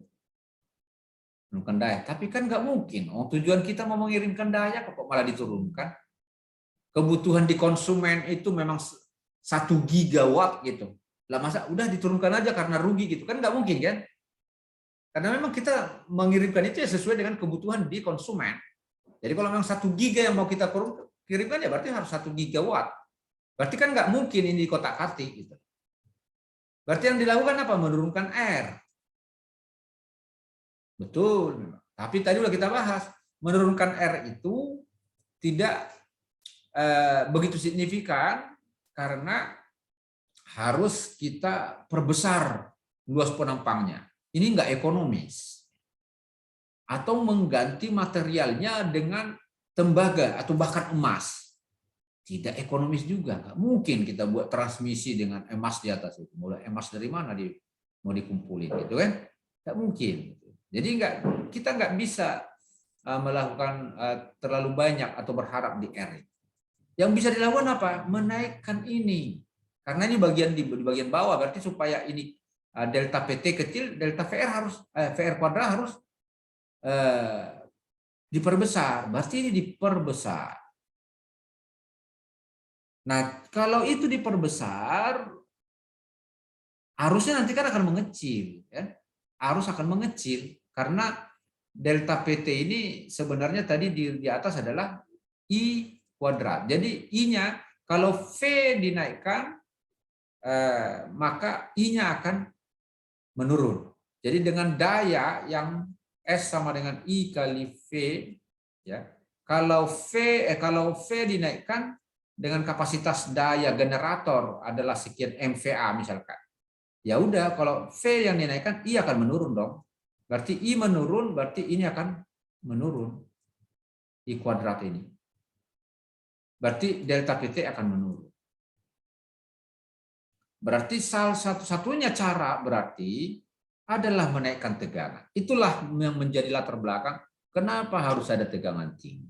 A: Menurunkan daya. Tapi kan nggak mungkin. Oh, tujuan kita mau mengirimkan daya kok malah diturunkan. Kebutuhan di konsumen itu memang 1 gigawatt gitu. Lah masa udah diturunkan aja karena rugi gitu. Kan nggak mungkin kan? Karena memang kita mengirimkan itu ya sesuai dengan kebutuhan di konsumen. Jadi kalau memang 1 giga yang mau kita kirimkan ya berarti harus 1 gigawatt. Berarti kan nggak mungkin ini kotak-katik gitu. Berarti yang dilakukan apa? Menurunkan R. Betul. Tapi tadi udah kita bahas, menurunkan R itu tidak begitu signifikan karena harus kita perbesar luas penampangnya. Ini nggak ekonomis. Atau mengganti materialnya dengan tembaga atau bahkan emas. Tidak ekonomis juga. Nggak mungkin kita buat transmisi dengan emas di atas itu. Mulai emas dari mana mau dikumpulin gitu kan? Nggak mungkin. Jadi kita nggak bisa melakukan terlalu banyak atau berharap di R. Yang bisa dilakukan apa? Menaikkan ini. Karena ini bagian di bagian bawah, berarti supaya ini delta PT kecil, delta VR harus VR kuadrat harus diperbesar. Berarti ini diperbesar. Nah, kalau itu diperbesar, arusnya nanti kan akan mengecil, ya. Arus akan mengecil karena delta PT ini sebenarnya tadi di atas adalah I kuadrat. Jadi I-nya kalau V dinaikkan maka I-nya akan menurun. Jadi dengan daya yang S sama dengan I kali V, ya. Kalau V dinaikkan dengan kapasitas daya generator adalah sekian MVA misalkan. Ya udah, kalau V yang dinaikkan I akan menurun dong. Berarti I menurun, berarti ini akan menurun. I kuadrat ini. Berarti delta PT akan menurun. Berarti salah satu-satunya cara berarti adalah menaikkan tegangan. Itulah yang menjadi latar belakang kenapa harus ada tegangan tinggi.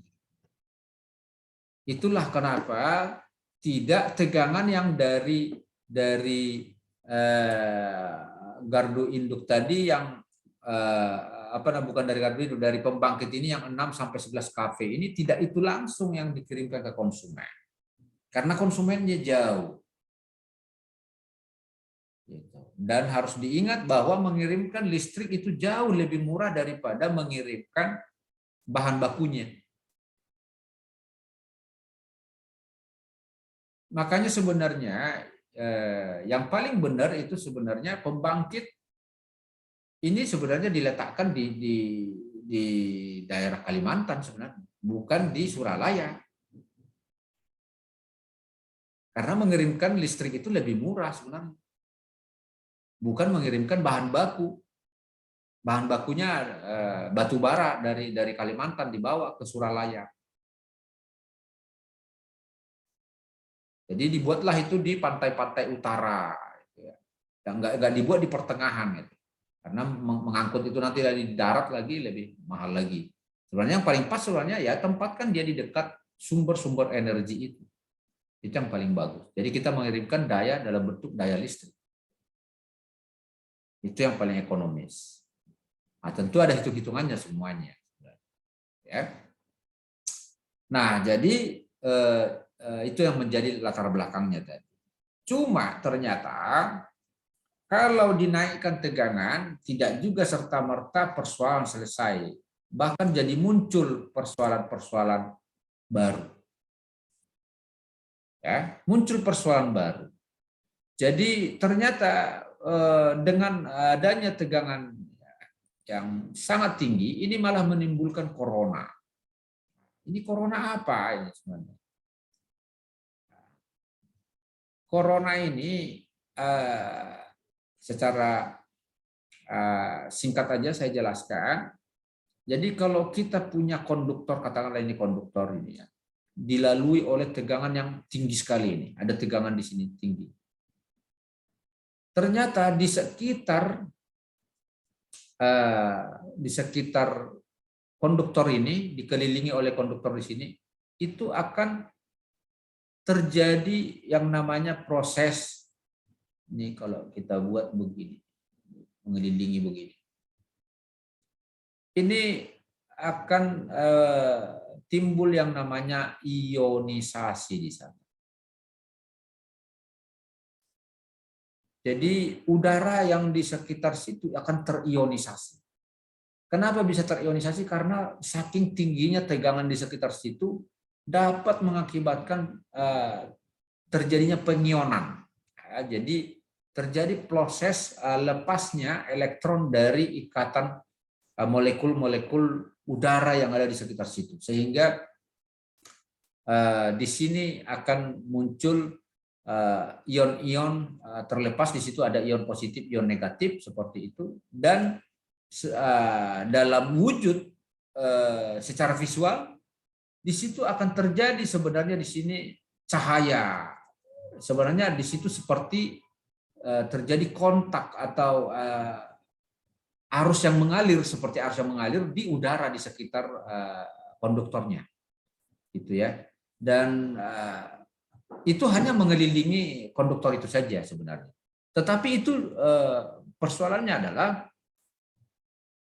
A: Itulah kenapa tidak tegangan yang dari gardu induk tadi yang bukan dari gardu induk, dari pembangkit ini yang 6 sampai 11 kV ini tidak itu langsung yang dikirimkan ke konsumen. Karena konsumennya jauh. Dan harus diingat bahwa mengirimkan listrik itu jauh lebih murah daripada mengirimkan bahan bakunya. Makanya sebenarnya yang paling benar itu sebenarnya pembangkit ini sebenarnya diletakkan di daerah Kalimantan sebenarnya, bukan di Suralaya. Karena mengirimkan listrik itu lebih murah sebenarnya. Bukan mengirimkan bahan baku. Bahan bakunya batu bara dari Kalimantan dibawa ke Suralaya. Jadi dibuatlah itu di pantai-pantai utara, gitu ya. Dan nggak dibuat di pertengahan, gitu. Karena mengangkut itu nanti dari darat lagi lebih mahal lagi. Sebenarnya yang paling pas sebenarnya ya tempatkan dia di dekat sumber-sumber energi itu. Itu yang paling bagus. Jadi kita mengirimkan daya dalam bentuk daya listrik. Itu yang paling ekonomis. Nah, tentu ada hitung-hitungannya semuanya. Ya. Nah, jadi itu yang menjadi latar belakangnya tadi. Cuma ternyata kalau dinaikkan tegangan, tidak juga serta-merta persoalan selesai. Bahkan jadi muncul persoalan-persoalan baru. Ya, muncul persoalan baru. Jadi ternyata dengan adanya tegangan yang sangat tinggi, ini malah menimbulkan corona. Ini corona apa ini sebenarnya? Corona ini secara singkat aja saya jelaskan. Jadi kalau kita punya konduktor, katakanlah ini konduktor ini ya, dilalui oleh tegangan yang tinggi sekali ini. Ada tegangan di sini tinggi. Ternyata di sekitar konduktor ini, dikelilingi oleh konduktor di sini, itu akan terjadi yang namanya proses, ini kalau kita buat begini, mengelilingi begini. Ini akan timbul yang namanya ionisasi di sana. Jadi udara yang di sekitar situ akan terionisasi. Kenapa bisa terionisasi? Karena saking tingginya tegangan di sekitar situ dapat mengakibatkan terjadinya pengionan. Jadi terjadi proses lepasnya elektron dari ikatan molekul-molekul udara yang ada di sekitar situ, sehingga di sini akan muncul ion-ion terlepas. Di situ ada ion positif, ion negatif seperti itu, dan dalam wujud secara visual di situ akan terjadi sebenarnya di sini cahaya. Sebenarnya di situ seperti terjadi kontak atau arus yang mengalir, seperti arus yang mengalir di udara di sekitar konduktornya, gitu ya. Dan itu hanya mengelilingi konduktor itu saja sebenarnya. Tetapi itu persoalannya adalah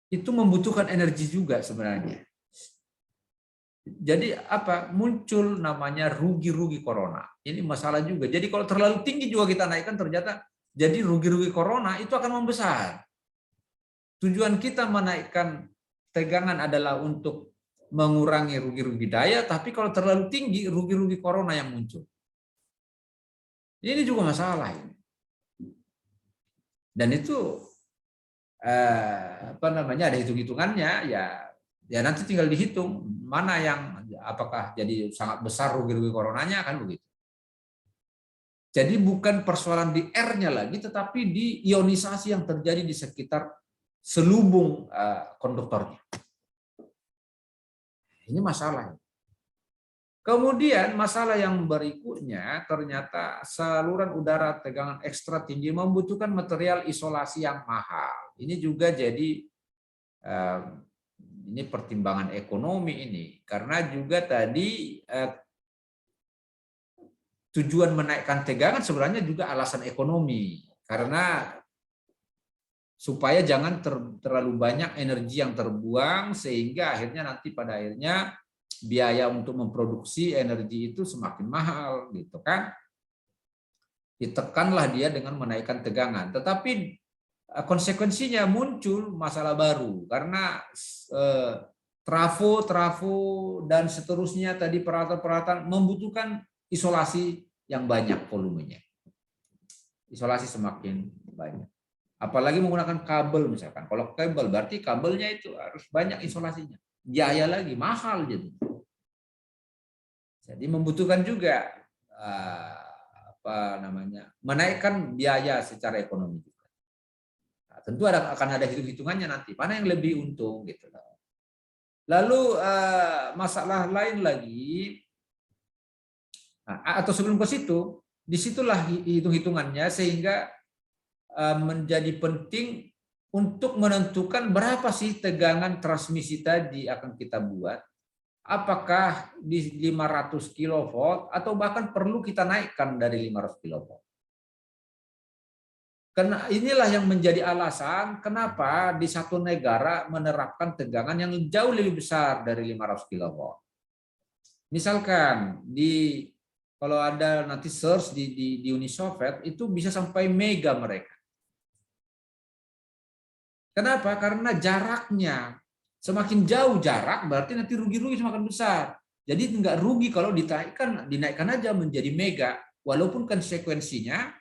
A: itu membutuhkan energi juga sebenarnya. Jadi apa? Muncul namanya rugi-rugi corona. Ini masalah juga. Jadi kalau terlalu tinggi juga kita naikkan, ternyata jadi rugi-rugi corona itu akan membesar. Tujuan kita menaikkan tegangan adalah untuk mengurangi rugi-rugi daya, tapi kalau terlalu tinggi, rugi-rugi corona yang muncul. Ini juga masalah. Dan itu ada hitung-hitungannya, ya nanti tinggal dihitung mana yang apakah jadi sangat besar rugi-rugi coronanya, kan begitu. Jadi bukan persoalan di R-nya lagi, tetapi di ionisasi yang terjadi di sekitar selubung konduktornya. Ini masalah. Kemudian masalah yang berikutnya, ternyata saluran udara tegangan ekstra tinggi membutuhkan material isolasi yang mahal. Ini juga jadi ini pertimbangan ekonomi ini, karena juga tadi tujuan menaikkan tegangan sebenarnya juga alasan ekonomi, karena supaya jangan terlalu banyak energi yang terbuang, sehingga akhirnya nanti pada akhirnya biaya untuk memproduksi energi itu semakin mahal, gitu kan. Ditekanlah dia dengan menaikkan tegangan, tetapi konsekuensinya muncul masalah baru, karena trafo dan seterusnya tadi peralatan-peralatan membutuhkan isolasi yang banyak volumenya. Isolasi semakin banyak. Apalagi menggunakan kabel misalkan. Kalau kabel berarti kabelnya itu harus banyak isolasinya. Biaya lagi, mahal jadi. Jadi membutuhkan juga menaikkan biaya secara ekonomi juga. Nah, tentu akan ada hitung-hitungannya nanti. Mana yang lebih untung gitu. Lalu masalah lain lagi, Nah, atau sebelum ke situ, disitulah hitung-hitungannya sehingga menjadi penting untuk menentukan berapa sih tegangan transmisi tadi akan kita buat. Apakah di 500 kV atau bahkan perlu kita naikkan dari 500 kV. Karena inilah yang menjadi alasan kenapa di satu negara menerapkan tegangan yang jauh lebih besar dari 500 kV. Misalkan kalau ada nanti search di Uni Soviet itu bisa sampai mega mereka. Kenapa? Karena jaraknya semakin jauh jarak berarti nanti rugi-rugi semakin besar. Jadi nggak rugi kalau dinaikkan aja menjadi mega, walaupun konsekuensinya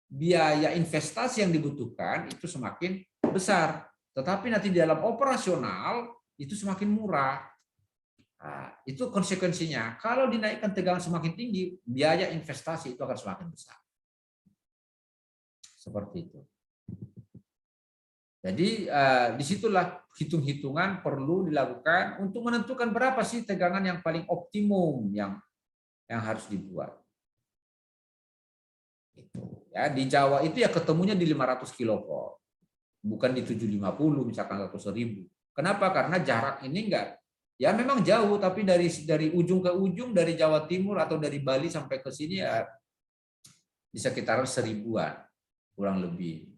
A: biaya investasi yang dibutuhkan itu semakin besar. Tetapi nanti di dalam operasional itu semakin murah. Nah, itu konsekuensinya. Kalau dinaikkan tegangan semakin tinggi, biaya investasi itu akan semakin besar. Seperti itu. Jadi disitulah hitung-hitungan perlu dilakukan untuk menentukan berapa sih tegangan yang paling optimum yang harus dibuat. Itu ya di Jawa itu ya ketemunya di 500 kV, bukan di 750 misalkan atau 1000. Kenapa? Karena jarak ini enggak, ya memang jauh, tapi dari ujung ke ujung, dari Jawa Timur atau dari Bali sampai ke sini ya di sekitaran 1000-an kurang lebih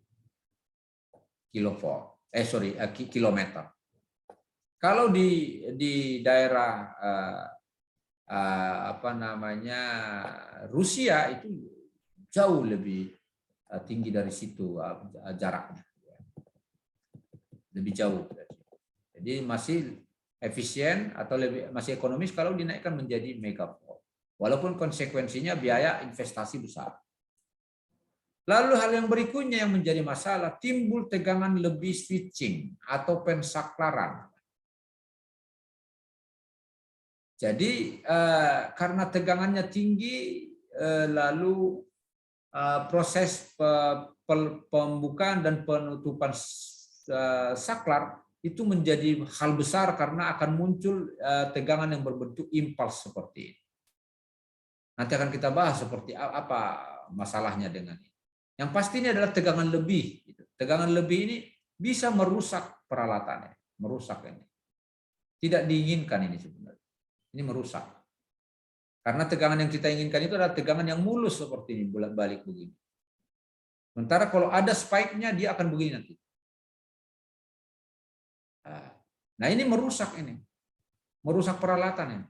A: kilometer. Kalau di daerah Rusia itu jauh lebih tinggi dari situ jaraknya, lebih jauh. Jadi masih efisien atau masih ekonomis kalau dinaikkan menjadi megavolt, walaupun konsekuensinya biaya investasi besar. Lalu hal yang berikutnya yang menjadi masalah, timbul tegangan lebih switching atau pensaklaran. Jadi karena tegangannya tinggi, lalu proses pembukaan dan penutupan saklar itu menjadi hal besar karena akan muncul tegangan yang berbentuk impuls seperti ini. Nanti akan kita bahas seperti apa masalahnya dengan ini. Yang pasti ini adalah tegangan lebih. Tegangan lebih ini bisa merusak peralatannya, merusak ini. Tidak diinginkan ini sebenarnya. Ini merusak. Karena tegangan yang kita inginkan itu adalah tegangan yang mulus seperti ini, bolak-balik begini. Sementara kalau ada spike-nya dia akan begini nanti. Nah ini merusak ini. Merusak peralatan ini.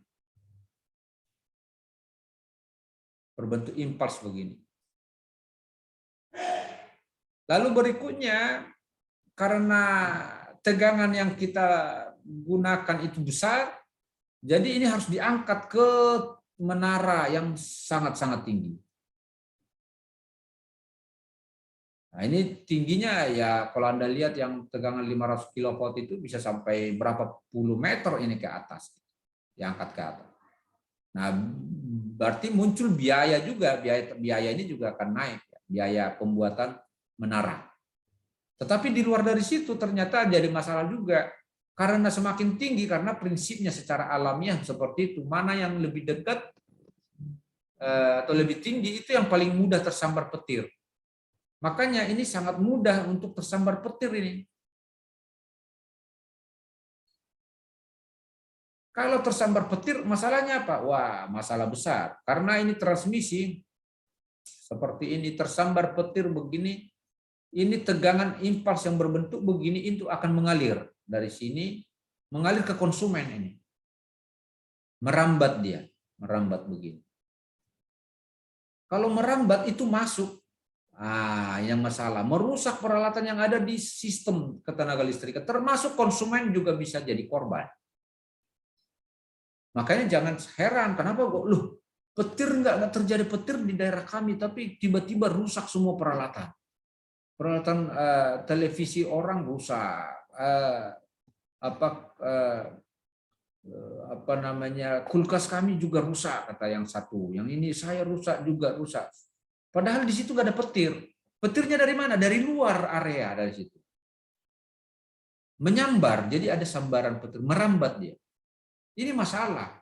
A: Berbentuk impuls begini. Lalu berikutnya, karena tegangan yang kita gunakan itu besar, jadi ini harus diangkat ke menara yang sangat-sangat tinggi. Nah ini tingginya ya kalau Anda lihat yang tegangan 500 kV itu bisa sampai berapa puluh meter ini ke atas, diangkat ke atas. Nah berarti muncul biaya juga, biaya ini juga akan naik, biaya pembuatan menara. Tetapi di luar dari situ ternyata jadi masalah juga karena semakin tinggi, karena prinsipnya secara alamiah seperti itu, mana yang lebih dekat atau lebih tinggi itu yang paling mudah tersambar petir. Makanya ini sangat mudah untuk tersambar petir ini. Kalau tersambar petir masalahnya apa? Wah, masalah besar. Karena ini transmisi seperti ini, tersambar petir begini, ini tegangan impuls yang berbentuk begini itu akan mengalir dari sini, mengalir ke konsumen ini. Merambat dia, merambat begini. Kalau merambat itu masuk, yang masalah, merusak peralatan yang ada di sistem ketenaga listrikan, termasuk konsumen juga bisa jadi korban. Makanya jangan heran, kenapa kok, petir nggak terjadi petir di daerah kami, tapi tiba-tiba rusak semua peralatan. Peralatan televisi orang rusak, kulkas kami juga rusak, kata yang satu, yang ini saya rusak juga rusak. Padahal di situ nggak ada petir. Petirnya dari mana? Dari luar area, dari situ. Menyambar, jadi ada sambaran petir, merambat dia. Ini masalah.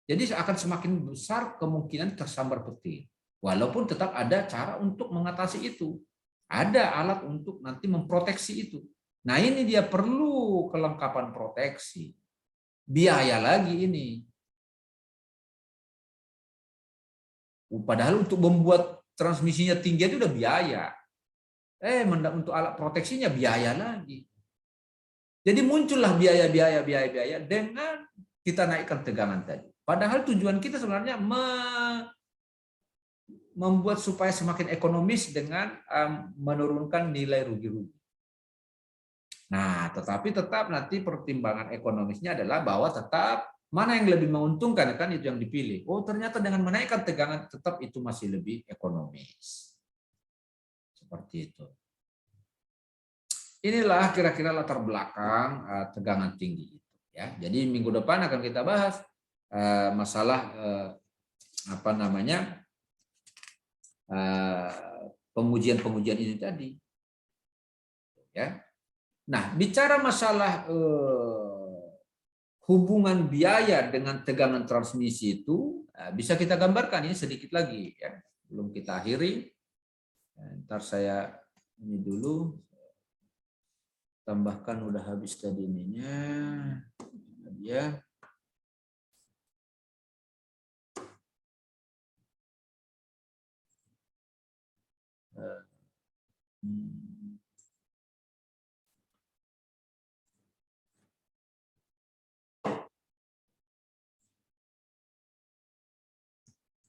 A: Jadi akan semakin besar kemungkinan tersambar petir. Walaupun tetap ada cara untuk mengatasi itu. Ada alat untuk nanti memproteksi itu. Nah ini dia perlu kelengkapan proteksi. Biaya lagi ini. Padahal untuk membuat transmisinya tinggi itu udah biaya. Untuk alat proteksinya biaya lagi. Jadi muncullah biaya dengan kita naikkan tegangan tadi. Padahal tujuan kita sebenarnya membuat supaya semakin ekonomis dengan menurunkan nilai rugi-rugi. Nah, tetapi tetap nanti pertimbangan ekonomisnya adalah bahwa tetap mana yang lebih menguntungkan kan itu yang dipilih. Oh, ternyata dengan menaikkan tegangan tetap itu masih lebih ekonomis. Seperti itu. Inilah kira-kira latar belakang tegangan tinggi itu ya. Jadi minggu depan akan kita bahas masalah apa namanya? Pengujian-pengujian ini tadi. Ya. Nah, bicara masalah hubungan biaya dengan tegangan transmisi itu bisa kita gambarkan ini sedikit lagi ya. Belum kita akhiri. Ntar saya ini dulu tambahkan udah habis tadi ininya. Ya.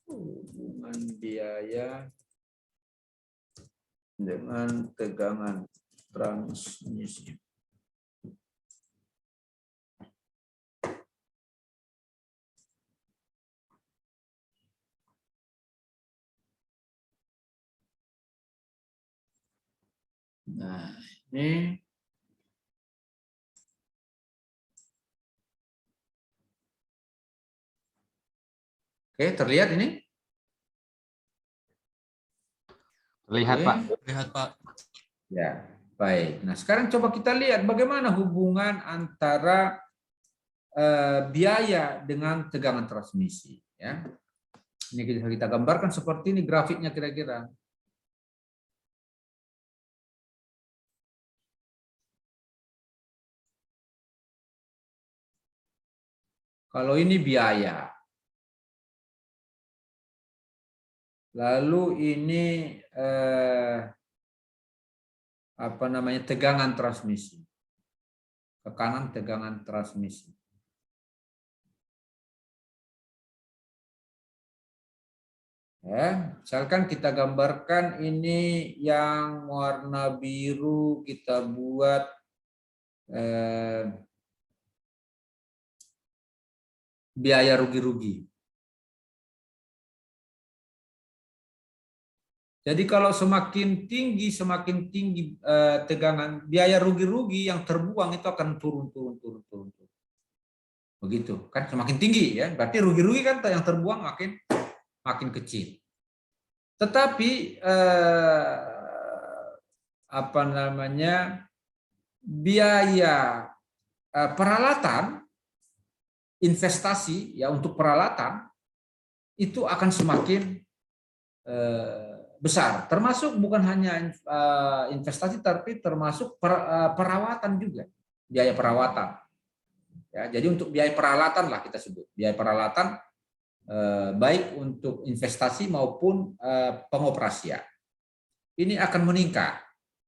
A: Hubungan biaya dengan tegangan transmisi. Nah, ini oke, terlihat ini?
C: Terlihat, Pak.
D: Lihat, Pak.
A: Ya, baik. Nah, sekarang coba kita lihat bagaimana hubungan antara biaya dengan tegangan transmisi. Ya, ini kita gambarkan seperti ini grafiknya kira-kira. Kalau ini biaya, lalu ini apa namanya tegangan transmisi, tekanan tegangan transmisi. Ya, misalkan kita gambarkan ini yang warna biru kita buat biaya rugi-rugi. Jadi kalau semakin tinggi tegangan biaya rugi-rugi yang terbuang itu akan turun. Begitu kan semakin tinggi ya, berarti rugi-rugi kan yang terbuang makin kecil. Tetapi apa namanya biaya peralatan investasi ya untuk peralatan itu akan semakin besar, termasuk bukan hanya investasi tapi termasuk perawatan juga, biaya perawatan. Ya, jadi untuk biaya peralatan lah kita sebut, biaya peralatan baik untuk investasi maupun pengoperasian. Ini akan meningkat.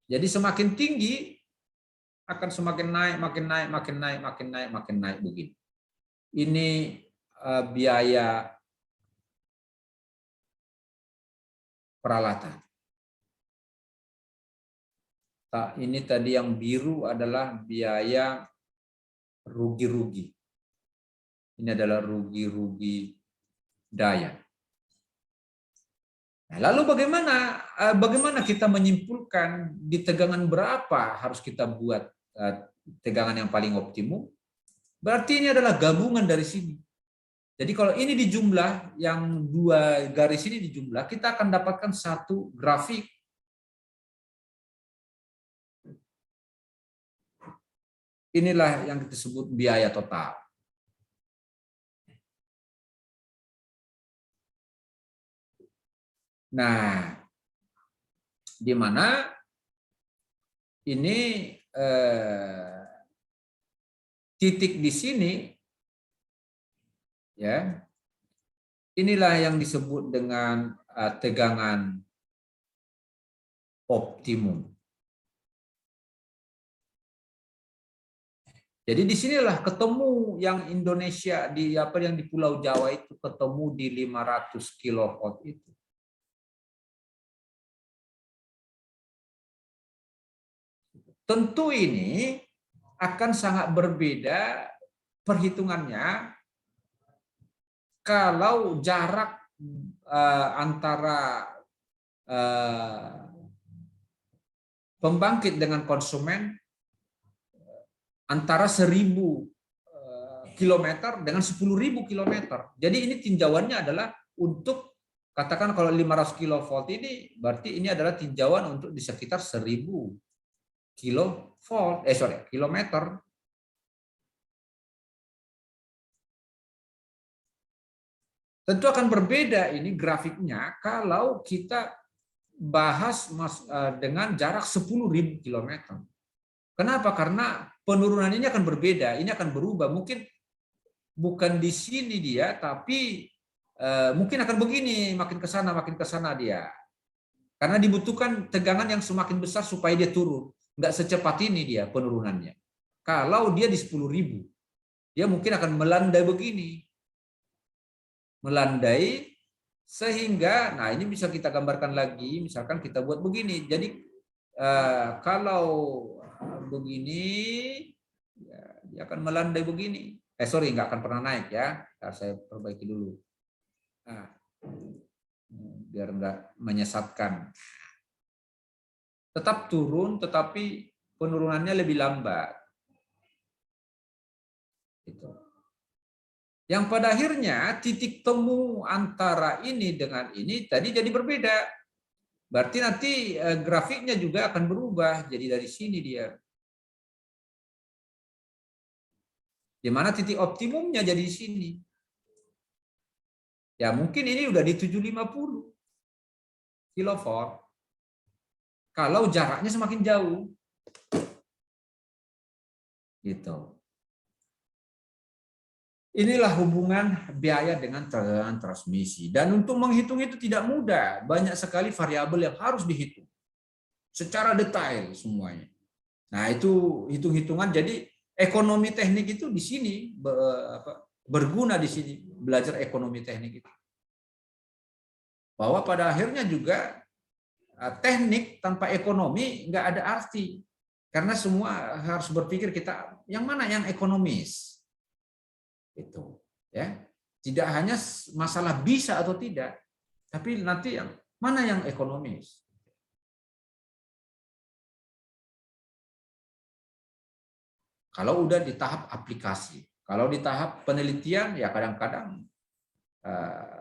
A: Jadi semakin tinggi akan semakin naik, makin naik begini. Ini biaya peralatan. Nah, ini tadi yang biru adalah biaya rugi-rugi. Ini adalah rugi-rugi daya. Nah, lalu bagaimana kita menyimpulkan di tegangan berapa harus kita buat tegangan yang paling optimum? Berarti ini adalah gabungan dari sini. Jadi kalau ini dijumlah, yang dua garis ini dijumlah, kita akan dapatkan satu grafik. Inilah yang kita sebut biaya total. Nah, di mana ini titik di sini, ya, inilah yang disebut dengan tegangan optimum. Jadi disinilah ketemu yang Indonesia di yang di Pulau Jawa itu ketemu di 500 kilovolt itu. Tentu ini akan sangat berbeda perhitungannya kalau jarak antara pembangkit dengan konsumen antara 1000 kilometer dengan 10.000 kilometer. Jadi ini tinjauannya adalah untuk, katakan kalau 500 kilovolt ini berarti ini adalah tinjauan untuk di sekitar 1000 kilometer. Tentu akan berbeda ini grafiknya kalau kita bahas dengan jarak 10.000 kilometer. Kenapa? Karena penurunan ini akan berbeda, ini akan berubah. Mungkin bukan di sini dia, tapi mungkin akan begini, makin ke sana dia. Karena dibutuhkan tegangan yang semakin besar supaya dia turun. Nggak secepat ini dia penurunannya. Kalau dia di 10.000, dia mungkin akan melandai begini. Melandai sehingga, nah ini bisa kita gambarkan lagi, misalkan kita buat begini. Jadi kalau begini, ya, dia akan melandai begini. Sorry, nggak akan pernah naik ya. Saya perbaiki dulu. Nah, biar nggak menyesatkan. Tetap turun, tetapi penurunannya lebih lambat. Gitu. Yang pada akhirnya titik temu antara ini dengan ini tadi jadi berbeda. Berarti nanti grafiknya juga akan berubah. Jadi dari sini dia. Di mana titik optimumnya jadi di sini. Ya mungkin ini udah di 750 kilovolt. Kalau jaraknya semakin jauh. Gitu. Inilah hubungan biaya dengan tegangan transmisi. Dan untuk menghitung itu tidak mudah. Banyak sekali variabel yang harus dihitung. Secara detail semuanya. Nah itu hitung-hitungan. Jadi ekonomi teknik itu di sini berguna di sini. Belajar ekonomi teknik itu. Bahwa pada akhirnya juga teknik tanpa ekonomi nggak ada arti. Karena semua harus berpikir kita yang mana yang ekonomis. Itu ya, tidak hanya masalah bisa atau tidak, tapi nanti yang mana yang ekonomis. Kalau udah di tahap aplikasi, kalau di tahap penelitian ya kadang-kadang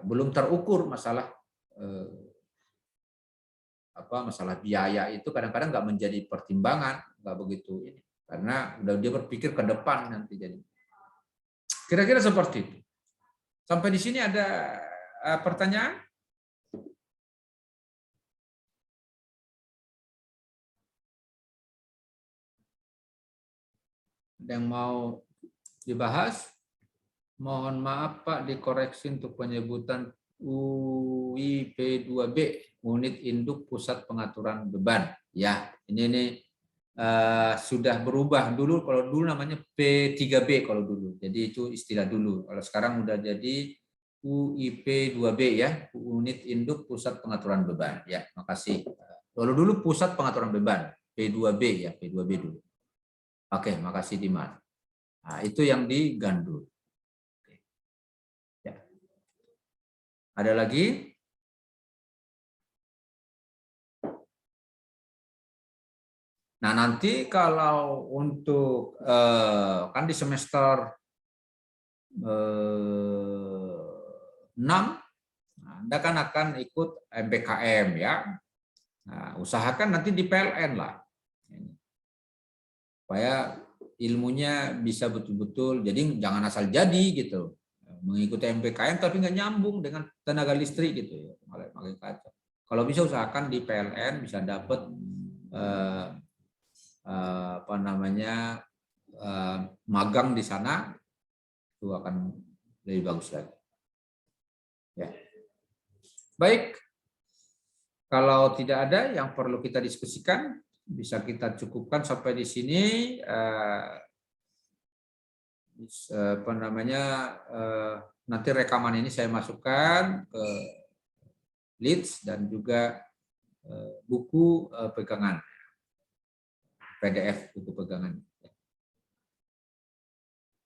A: belum terukur masalah masalah biaya itu kadang-kadang nggak menjadi pertimbangan, nggak begitu ini, karena udah dia berpikir ke depan nanti jadi. Kira-kira seperti itu. Sampai di sini ada pertanyaan? Ada yang mau dibahas? Mohon maaf Pak, dikoreksi untuk penyebutan UIP2B, unit induk pusat pengaturan beban. Ya, ini sudah berubah. Dulu kalau dulu namanya P3B kalau dulu. Jadi itu istilah dulu. Kalau sekarang udah jadi UIP2B ya, unit induk pusat pengaturan beban. Ya, makasih. Kalau dulu pusat pengaturan beban, P2B ya, P2B dulu. Oke, makasih Dimas. Nah, itu yang di Gandul. Ya. Ada lagi? Nah, nanti kalau untuk kan di semester 6 Anda kan akan ikut MBKM ya. Nah, usahakan nanti di PLN lah. Supaya ilmunya bisa betul-betul, jadi jangan asal jadi gitu. Mengikuti MBKM tapi nggak nyambung dengan tenaga listrik gitu ya. Malah kacau. Kalau bisa usahakan di PLN bisa dapat apa namanya magang di sana, itu akan lebih bagus lagi. Ya. Baik, kalau tidak ada yang perlu kita diskusikan, bisa kita cukupkan sampai di sini. Apa namanya, nanti rekaman ini saya masukkan ke Leads dan juga buku pegangan, PDF buku pegangan.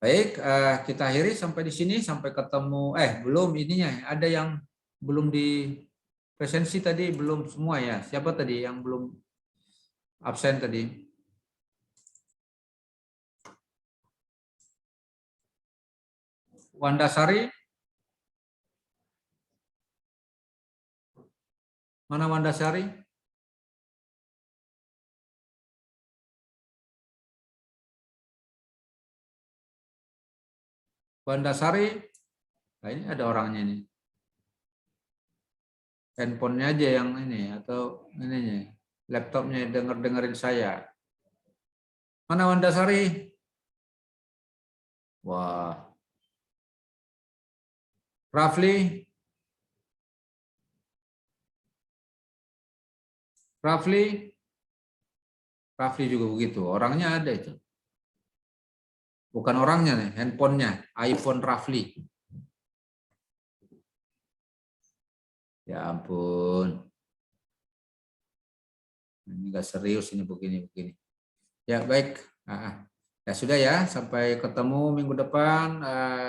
A: Baik, kita akhiri sampai di sini, sampai ketemu. Belum ininya, ada yang belum di presensi tadi, belum semua ya. Siapa tadi yang belum absen tadi? Wandasari? Mana Wandasari? Wandasari? Nah, ini ada orangnya nih. Handphonenya aja yang ini, atau ininya, laptopnya dengerin saya. Mana Wandasari? Wah. Rafli? Rafli juga begitu. Orangnya ada itu. Bukan orangnya nih, handphonenya, iPhone Rafli. Ya ampun. Ini enggak serius ini begini. Ya baik. Ya sudah ya, sampai ketemu minggu depan.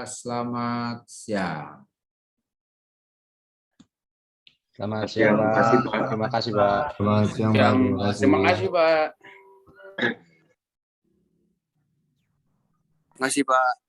A: Selamat siang.
C: Selamat siang, Pak. Terima kasih, Pak.
D: Selamat siang, Pak.
B: Terima kasih, Pak. Terima kasih, Pak.